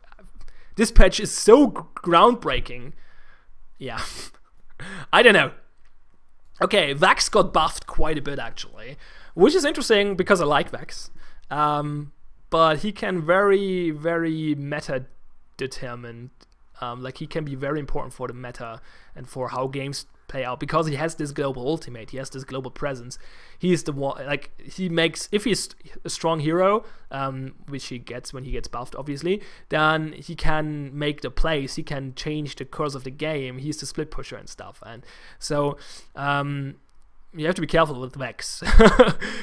this patch is so groundbreaking. Yeah. I don't know. Okay, Vax got buffed quite a bit, actually, which is interesting because I like Vax. But he can very, very meta determined. Like, he can be very important for the meta and for how games play out, because he has this global ultimate, he has this global presence. He is the one, like, he makes, if he's a strong hero, which he gets when he gets buffed, obviously, then he can make the plays, he can change the course of the game, he's the split pusher and stuff. And so you have to be careful with Vex,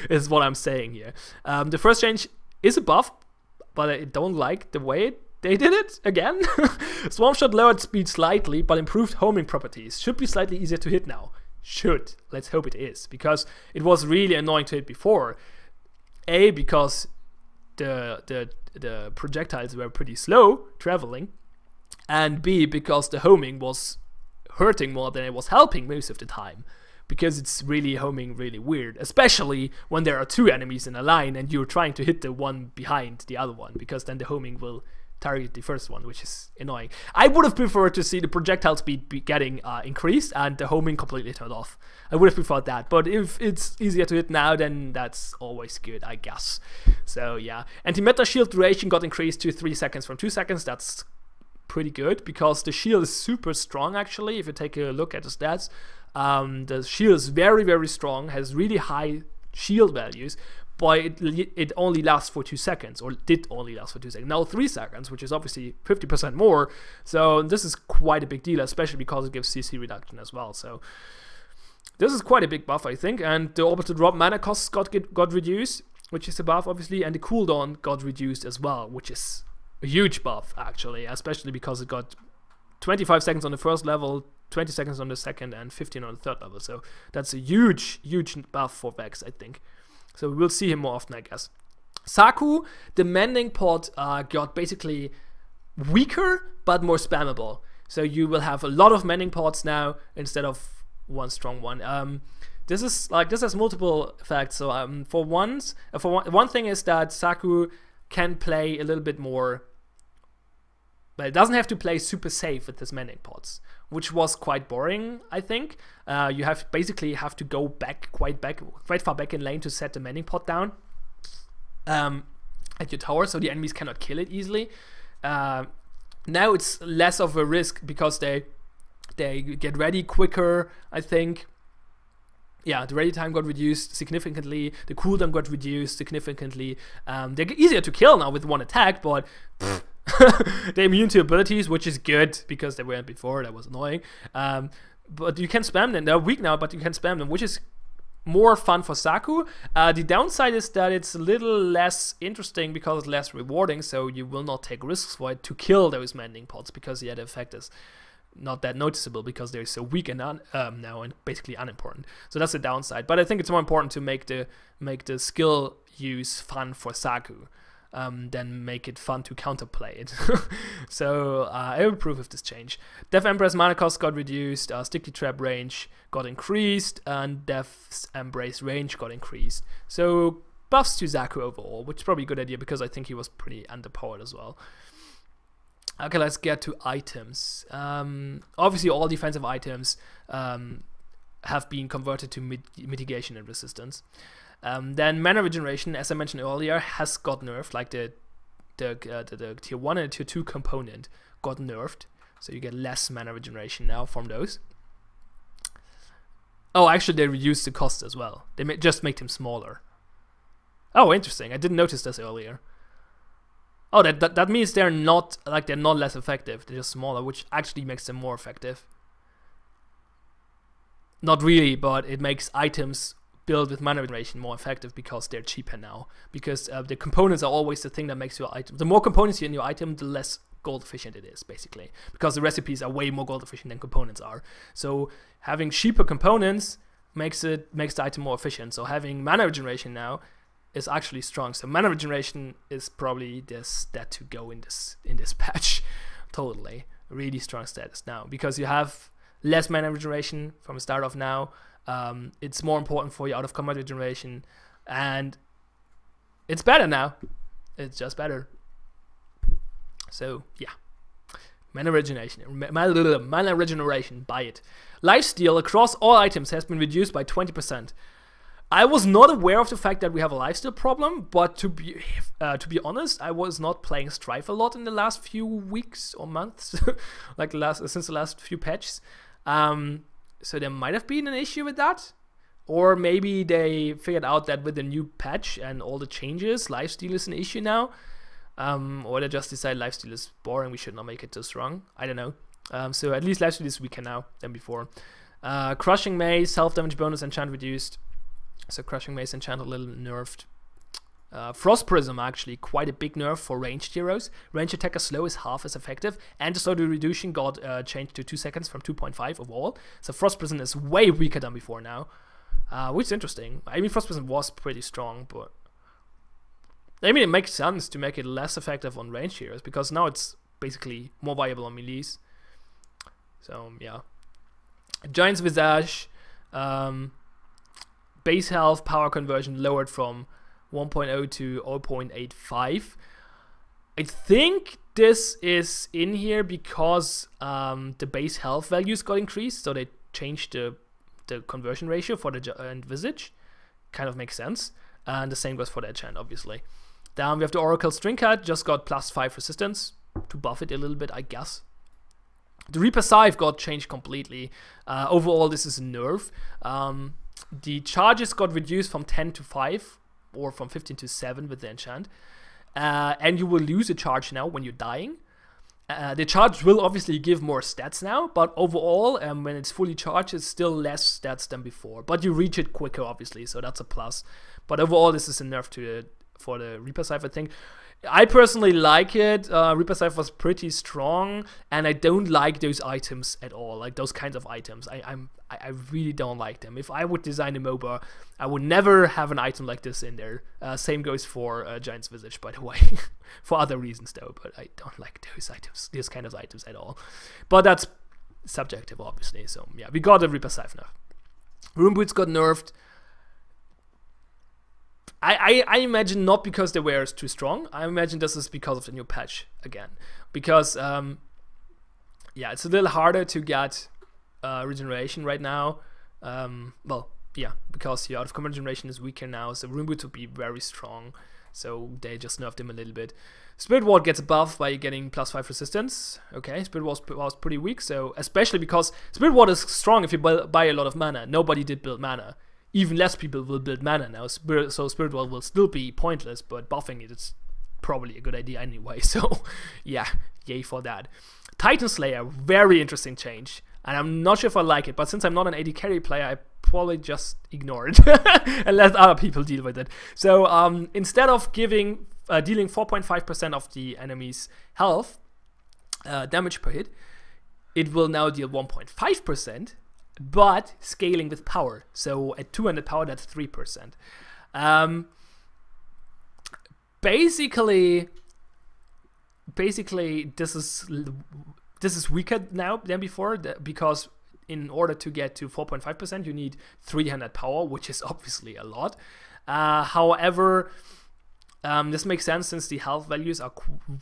is what I'm saying here. The first change is a buff, but I don't like the way they did it again. Swarm Shot lowered speed slightly, but improved homing properties. Should be slightly easier to hit now. Should. Let's hope it is, because it was really annoying to hit before. A, because the projectiles were pretty slow traveling, and B, because the homing was hurting more than it was helping most of the time, because it's really homing really weird, especially when there are two enemies in a line and you're trying to hit the one behind the other one, because then the homing will target the first one, which is annoying. I would have preferred to see the projectile speed be getting increased and the homing completely turned off. I would have preferred that, but if it's easier to hit now, then that's always good, I guess. So yeah, anti-meta shield duration got increased to 3 seconds from 2 seconds. That's pretty good, because the shield is super strong, actually. If you take a look at the stats, the shield is very, very strong, has really high shield values, but it only lasts for 2 seconds, or did only last for 2 seconds. Now 3 seconds, which is obviously 50% more, so this is quite a big deal, especially because it gives CC reduction as well. So this is quite a big buff, I think. And the orbital drop mana costs got reduced, which is a buff, obviously, and the cooldown got reduced as well, which is a huge buff, actually, especially because it got 25 seconds on the first level, 20 seconds on the second, and 15 on the third level. So that's a huge, huge buff for Vex, I think. So we'll see him more often, I guess. Saku, the mending pod got basically weaker, but more spammable. So you will have a lot of mending pods now instead of one strong one. This has multiple effects. So one thing is that Saku can play a little bit more, but it doesn't have to play super safe with his mending pods, which was quite boring, I think. You basically have to go quite far back in lane to set the mending pod down at your tower, so the enemies cannot kill it easily. Now it's less of a risk because they get ready quicker, I think. Yeah, the ready time got reduced significantly, the cooldown got reduced significantly. They're easier to kill now with one attack, but they're immune to abilities, which is good, because they weren't before. That was annoying. But you can spam them. They're weak now, but you can spam them, which is more fun for Saku. The downside is that it's a little less interesting because it's less rewarding, so you will not take risks for it to kill those mending pods, because the effect is not that noticeable because they're so weak and now and basically unimportant. So that's the downside. But I think it's more important to make the skill use fun for Saku. Then make it fun to counterplay it. So I approve of this change. Death Embrace mana cost got reduced, Sticky Trap range got increased, and Death's Embrace range got increased. So buffs to Zaku overall, which is probably a good idea because I think he was pretty underpowered as well. Okay, let's get to items. Obviously all defensive items have been converted to mitigation and resistance. Then mana regeneration, as I mentioned earlier, has got nerfed. Like the tier 1 and tier 2 component got nerfed, so you get less mana regeneration now from those. Oh, actually they reduced the cost as well. They just made him smaller. Oh, interesting. I didn't notice this earlier. Oh, that means they're not less effective. They're just smaller, which actually makes them more effective. Not really, but it makes items build with mana regeneration more effective because they're cheaper now. Because the components are always the thing that makes your item. The more components you in your item, the less gold efficient it is, basically. Because the recipes are way more gold efficient than components are. So having cheaper components makes the item more efficient. So having mana regeneration now is actually strong. So mana regeneration is probably the stat to go in this patch. Totally. Really strong status now. Because you have less mana regeneration from the start of now. It's more important for you out of combat regeneration, and it's better now. It's just better. So yeah, mana regeneration, buy it. Lifesteal across all items has been reduced by 20%. I was not aware of the fact that we have a lifesteal problem, but to be honest, I was not playing Strife a lot in the last few weeks or months, like since the last few patches. So there might have been an issue with that, or maybe they figured out that with the new patch and all the changes, lifesteal is an issue now, or they just decided lifesteal is boring, we should not make it too strong. I don't know. So at least lifesteal is weaker now than before. Crushing Mace, self-damage bonus enchant reduced. So Crushing Mace enchant a little nerfed. Frost Prism actually quite a big nerf for ranged heroes. Ranged attacker slow is half as effective, and the slow reduction got changed to 2 seconds from 2.5 overall. So Frost Prism is way weaker than before now, which is interesting. I mean, Frost Prism was pretty strong, but I mean, it makes sense to make it less effective on ranged heroes because now it's basically more viable on melees. So yeah, Giant's Visage, base health power conversion lowered from 1.0 to 0.85. I think this is in here because the base health values got increased, so they changed the conversion ratio for the Giant Visage. Kind of makes sense. And the same goes for the enchant, obviously. Then we have the Oracle String Cat, just got +5 resistance to buff it a little bit, I guess. The Reaper Scythe got changed completely. Overall, this is a nerf. The charges got reduced from 10 to 5. Or from 15 to 7 with the enchant. And you will lose a charge now when you're dying. The charge will obviously give more stats now, but overall, when it's fully charged, it's still less stats than before. But you reach it quicker, obviously, so that's a plus. But overall, this is a nerf for the Reaper Scythe, I think. I personally like it. Reaper Scythe was pretty strong, and I don't like those items at all, like those kinds of items. I really don't like them. If I would design a MOBA, I would never have an item like this in there. Same goes for Giant's Visage, by the way, for other reasons though. But I don't like those items, these kind of items at all. But that's subjective, obviously. So yeah, we got a Reaper Scythe nerf. Rune Boots got nerfed. I imagine not because the wear is too strong. I imagine this is because of the new patch again. Because, yeah, it's a little harder to get regeneration right now. Well, yeah, because your out of combat regeneration is weaker now, so Rune Boots will be very strong. So they just nerfed him a little bit. Spirit Ward gets buffed by getting +5 resistance. Okay, Spirit Ward was pretty weak, so especially because Spirit Ward is strong if you buy a lot of mana. Nobody did build mana. Even less people will build mana now, so Spirit Wall will still be pointless, but buffing it is probably a good idea anyway, so yeah, yay for that. Titan Slayer, very interesting change, and I'm not sure if I like it, but since I'm not an AD carry player, I probably just ignore it and let other people deal with it. So instead of dealing 4.5% of the enemy's health, damage per hit, it will now deal 1.5%, but scaling with power. So at 200 power, that's 3%. Basically, this is weaker now than before, because in order to get to 4.5%, you need 300 power, which is obviously a lot. However, this makes sense since the health values are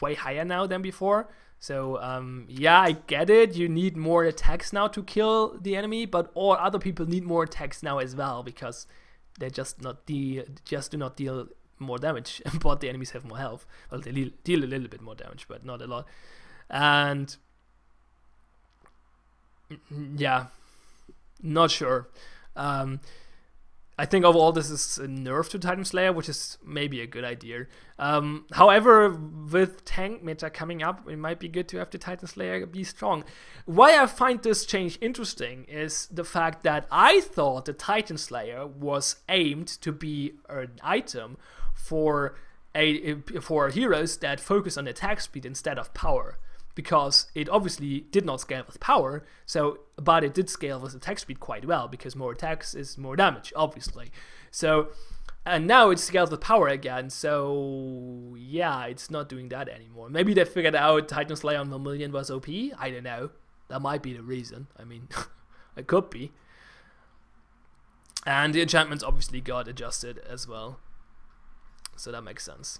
way higher now than before. So, yeah, I get it. You need more attacks now to kill the enemy, but all other people need more attacks now as well, because they just do not deal more damage, but the enemies have more health. Well, they deal a little bit more damage, but not a lot. And yeah, not sure. I I think overall this is a nerf to Titan Slayer, which is maybe a good idea. However, with tank meta coming up, it might be good to have the Titan Slayer be strong. Why I find this change interesting is the fact that I thought the Titan Slayer was aimed to be an item for heroes that focus on attack speed instead of power, because it obviously did not scale with power, but it did scale with attack speed quite well, because more attacks is more damage, obviously. So, and now it scales with power again, so yeah, it's not doing that anymore. Maybe they figured out Titan Slayer on Vermilion was OP, I don't know. That might be the reason, I mean, it could be. And the enchantments obviously got adjusted as well, so that makes sense.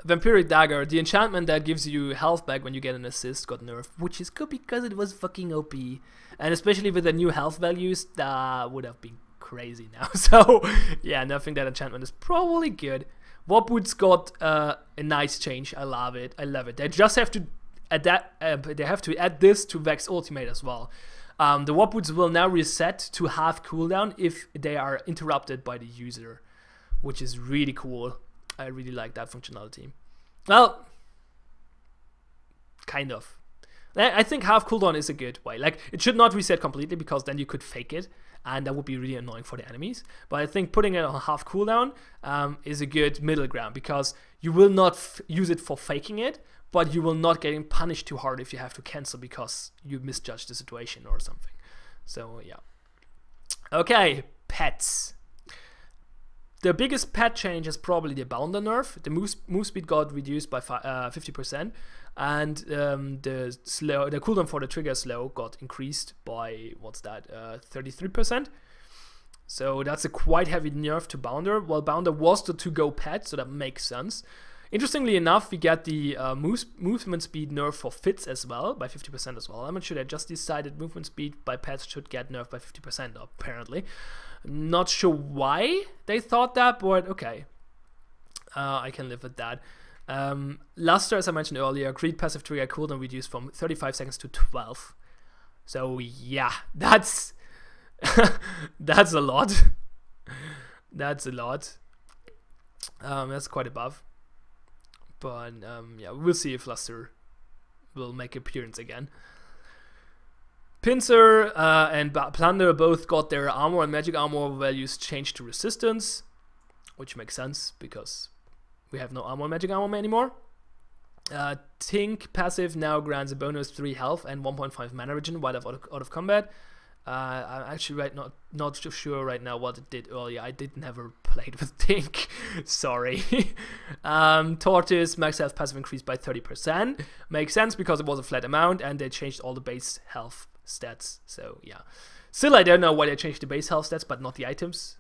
Vampiric Dagger, the enchantment that gives you health back when you get an assist, got nerfed, which is good because it was fucking OP. And especially with the new health values, that would have been crazy now. So, yeah, nerfing that enchantment is probably good. Warp Boots got a nice change. I love it. I love it. They just have to add this to Vex Ultimate as well. The Warp Boots will now reset to half cooldown if they are interrupted by the user, which is really cool. I really like that functionality. Well, kind of. I think half cooldown is a good way. Like, it should not reset completely, because then you could fake it, and that would be really annoying for the enemies. But I think putting it on half cooldown is a good middle ground, because you will not use it for faking it, but you will not getting punished too hard if you have to cancel because you misjudged the situation or something. So, yeah. Okay, pets. The biggest pet change is probably the Bounder nerf. The move speed got reduced by 50%, and the cooldown for the trigger slow got increased by, what's that, 33%. So that's a quite heavy nerf to Bounder. Well, Bounder was the to-go pet, so that makes sense. Interestingly enough, we get the movement speed nerf for Fits as well, by 50% as well. I'm not sure, they just decided movement speed by pets should get nerfed by 50% apparently. Not sure why they thought that, but okay. I can live with that. Luster, as I mentioned earlier, Greed passive trigger cooldown reduced from 35 seconds to 12. So yeah, that's that's a lot. That's a lot. That's quite above. But yeah, we'll see if Luster will make appearance again. Pinsir and Plunder both got their armor and magic armor values changed to resistance, which makes sense because we have no armor and magic armor anymore. Tink passive now grants a bonus 3 health and 1.5 mana regen while out of combat. I'm actually not sure right now what it did earlier. I never played with Tink. Sorry. Tortoise max health passive increased by 30%. Makes sense because it was a flat amount and they changed all the base health stats. So yeah. Still, I don't know why they changed the base health stats but not the items.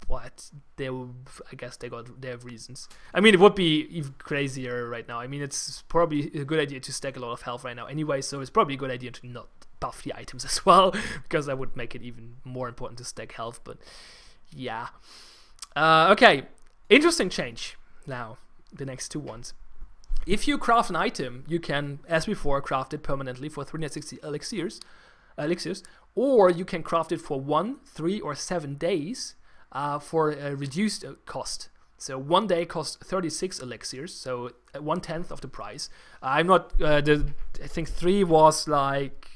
What? I guess they have reasons. I mean, it would be even crazier right now. I mean, it's probably a good idea to stack a lot of health right now anyway, so it's probably a good idea to not buff the items as well, because that would make it even more important to stack health, but yeah. Okay, interesting change now, the next two ones. If you craft an item, you can, as before, craft it permanently for 360 elixirs, or you can craft it for 1, 3, or 7 days for a reduced cost. So 1 day costs 36 elixirs, so 1/10 of the price. I'm not, I think 3 was like,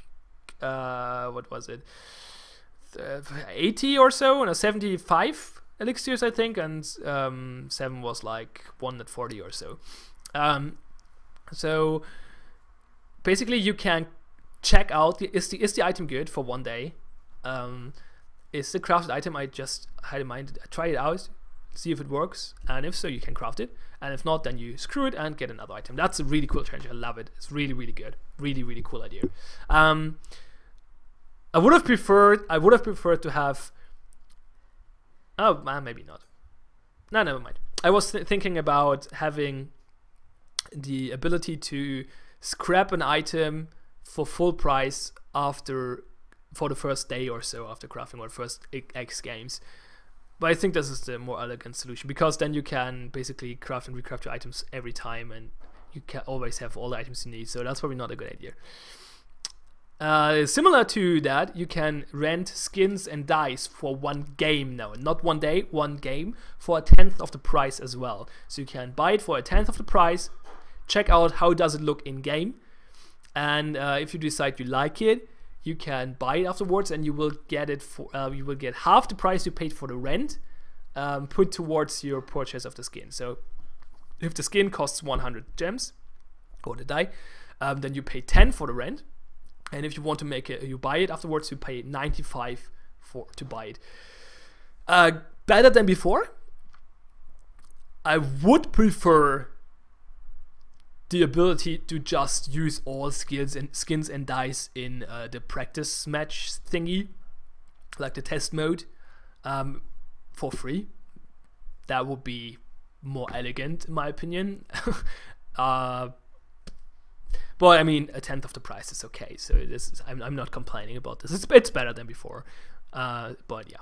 what was it, 80 or so, and 75 elixirs I think, and 7 was like 140 or so. So basically you can check out is the item good for 1 day. Is the crafted item I just had in mind, try it out, see if it works, and if so you can craft it, and if not then you screw it and get another item. That's a really cool change. I love it. It's really, really good. Really, really cool idea. I would have preferred to have, oh maybe not, no, never mind. I was thinking about having the ability to scrap an item for full price for the first day or so after crafting, or first X games. But I think this is the more elegant solution, because then you can basically craft and recraft your items every time, and you can always have all the items you need. So that's probably not a good idea. Similar to that, you can rent skins and dice for 1 game now. Not 1 day, 1 game for a 10th of the price as well. So you can buy it for a 10th of the price, check out how does it look in game, and if you decide you like it, you can buy it afterwards, and you will get it for you will get half the price you paid for the rent, put towards your purchase of the skin. So if the skin costs 100 gems or the die, then you pay 10 for the rent. And if you want to make it, you buy it afterwards, you pay 95 to buy it. Better than before. I would prefer the ability to just use all skins and dice in the practice match thingy, like the test mode, for free. That would be more elegant, in my opinion. But I mean, a 10th of the price is okay, so I'm not complaining about this. It's better than before, but yeah,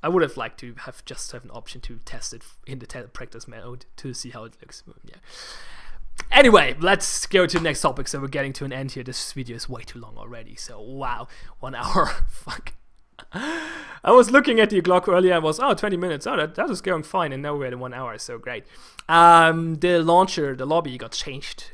I would have liked to have an option to test it in the practice mode to see how it looks. Yeah. Anyway, let's go to the next topic. So we're getting to an end here. This video is way too long already. So wow, 1 hour. Fuck. I was looking at the clock earlier and was 20 minutes. Oh, that was going fine, and now we're at 1 hour. So great. The launcher, the lobby got changed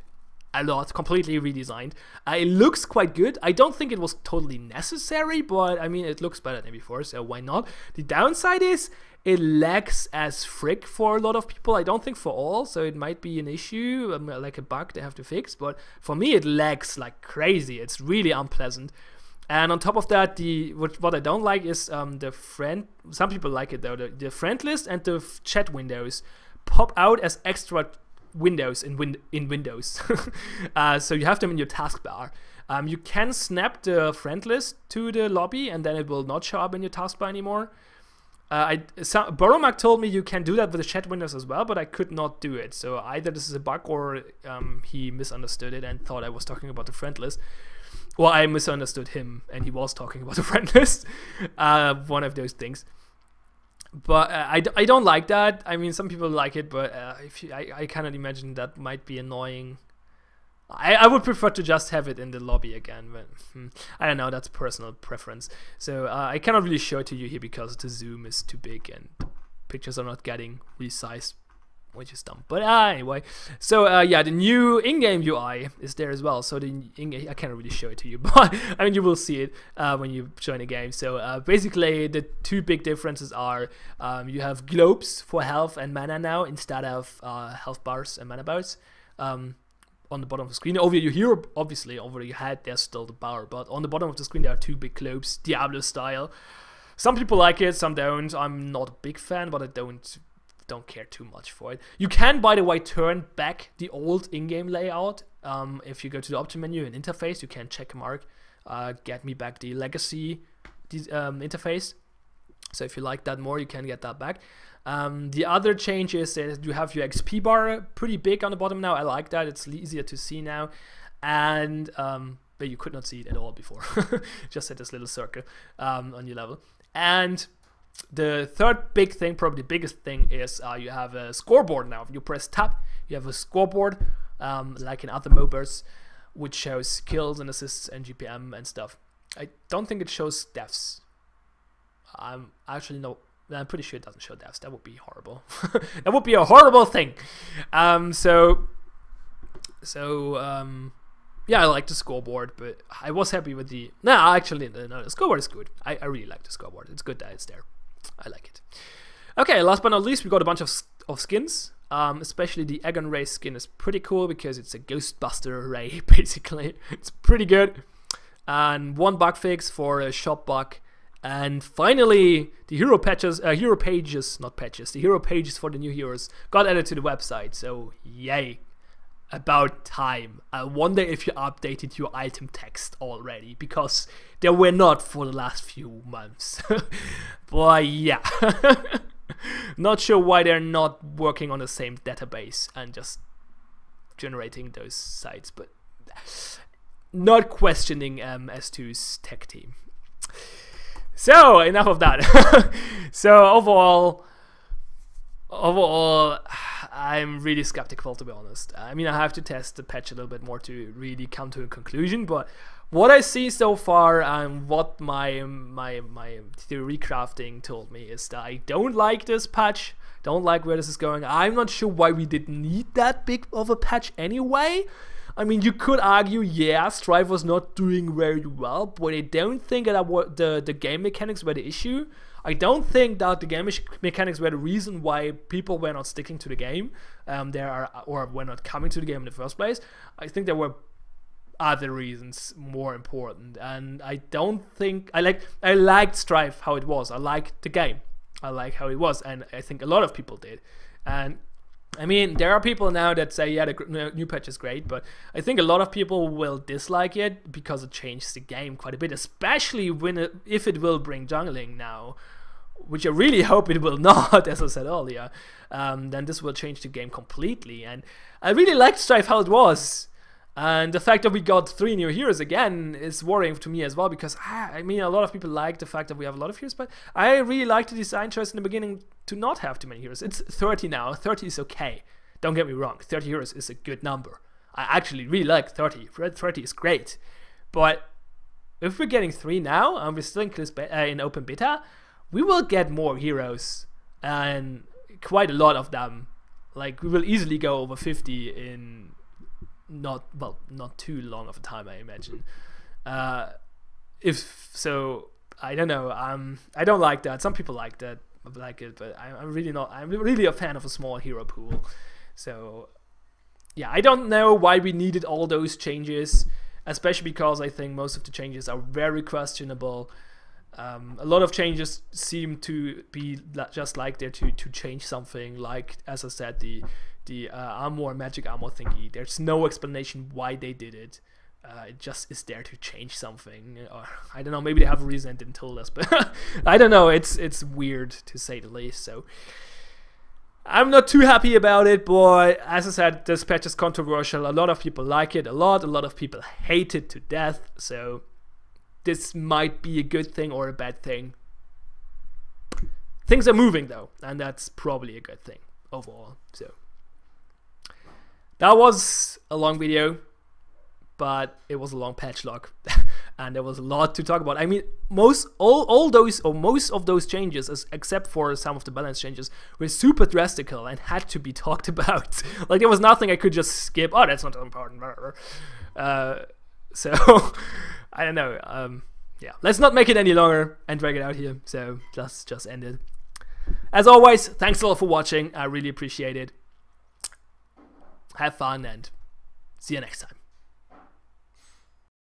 a lot, completely redesigned. It looks quite good. I don't think it was totally necessary, but I mean, it looks better than before, so why not? The downside is it lags as frick for a lot of people. I don't think for all, so it might be an issue, like a bug they have to fix, but for me it lags like crazy. It's really unpleasant. And on top of that, what I don't like is the friend, some people like it though, the friend list and the chat windows pop out as extra windows in Windows. So you have them in your taskbar. You can snap the friend list to the lobby, and then it will not show up in your taskbar anymore. Boromag told me you can do that with the chat windows as well, but I could not do it. So either this is a bug, or he misunderstood it and thought I was talking about the friend list. Well, I misunderstood him, and he was talking about the friend list. One of those things. But I don't like that. I mean, some people like it, but I cannot imagine that might be annoying. I would prefer to just have it in the lobby again, but I don't know, that's personal preference. So I cannot really show it to you here because the zoom is too big and the pictures are not getting resized, which is dumb. But anyway, so yeah, the new in-game UI is there as well. So the in-game, I can't really show it to you, but I mean, you will see it when you join the game. So basically, the 2 big differences are you have globes for health and mana now instead of health bars and mana bars. On the bottom of the screen, over your hero, obviously over your head, there's still the bar, but on the bottom of the screen there are 2 big globes, Diablo style. Some people like it, some don't. I'm not a big fan, but I don't care too much for it. You can, by the way, turn back the old in-game layout. If you go to the option menu and interface, you can check mark, get me back the legacy interface. So if you like that more, you can get that back. The other change is that you have your XP bar pretty big on the bottom now. I like that. It's easier to see now. And but you could not see it at all before. Just had this little circle on your level. And the third big thing, probably the biggest thing, is you have a scoreboard now. If you press tab, you have a scoreboard, like in other MOBAs, which shows kills and assists and GPM and stuff. I don't think it shows deaths. I'm pretty sure it doesn't show deaths. That would be horrible. That would be a horrible thing. Yeah, I like the scoreboard, but I was happy with the... No, actually, no, the scoreboard is good. I really like the scoreboard. It's good that it's there. I like it. Okay, last but not least, we got a bunch of skins. Especially the Aegon Ray skin is pretty cool because it's a Ghostbuster Ray, basically. It's pretty good. And 1 bug fix for a shop bug. And finally, the hero pages, the hero pages for the new heroes got added to the website. So, yay. About time. I wonder if you updated your item text already, because they were not for the last few months. But yeah. Not sure why they're not working on the same database and just generating those sites, but not questioning S2's tech team. So, enough of that. So, overall, I'm really skeptical, to be honest. I mean, I have to test the patch a little bit more to really come to a conclusion, but what I see so far and what my theory crafting told me is that I don't like this patch, don't like where this is going. I'm not sure why we didn't need that big of a patch anyway. I mean, you could argue, yeah, Strife was not doing very well, but I don't think that the game mechanics were the issue. I don't think that the game mechanics were the reason why people were not sticking to the game, or were not coming to the game in the first place. I think there were other reasons more important, and I don't think I liked Strife how it was. I liked the game. I like how it was, and I think a lot of people did. And I mean, there are people now that say, yeah, the new patch is great, but I think a lot of people will dislike it because it changed the game quite a bit, especially if it will bring jungling now, which I really hope it will not, as I said earlier. Then this will change the game completely, and I really liked Strife how it was. And the fact that we got 3 new heroes again is worrying to me as well, because I mean, a lot of people like the fact that we have a lot of heroes, but I really liked the design choice in the beginning to not have too many heroes. It's 30 now. 30 is okay. Don't get me wrong. 30 heroes is a good number. I actually really like 30. 30 is great. But if we're getting 3 now, and we're still in open beta, we will get more heroes, and quite a lot of them. Like, we will easily go over 50 in not too long of a time, I imagine. If so, I don't know. I don't like that. Some people like that, like it, but I'm really not. I'm really a fan of a small hero pool. So yeah, I don't know why we needed all those changes, especially because I think most of the changes are very questionable. A lot of changes seem to be just like there to change something, like, as I said, the magic armor thingy. There's no explanation why they did it. It just is there to change something, or I don't know, maybe they have a reason and didn't tell us, but I don't know, it's weird to say the least. So I'm not too happy about it, but as I said, this patch is controversial. A lot of people like it a lot of people hate it to death, so this might be a good thing or a bad thing. Things are moving though, and that's probably a good thing overall. So that was a long video, but it was a long patch log, and there was a lot to talk about. I mean, most of those changes, except for some of the balance changes, were super drastical and had to be talked about. Like, there was nothing I could just skip. Oh, that's not important. So I don't know. Yeah, let's not make it any longer and drag it out here. So let's just end it. As always, thanks a lot for watching. I really appreciate it. Have fun and see you next time.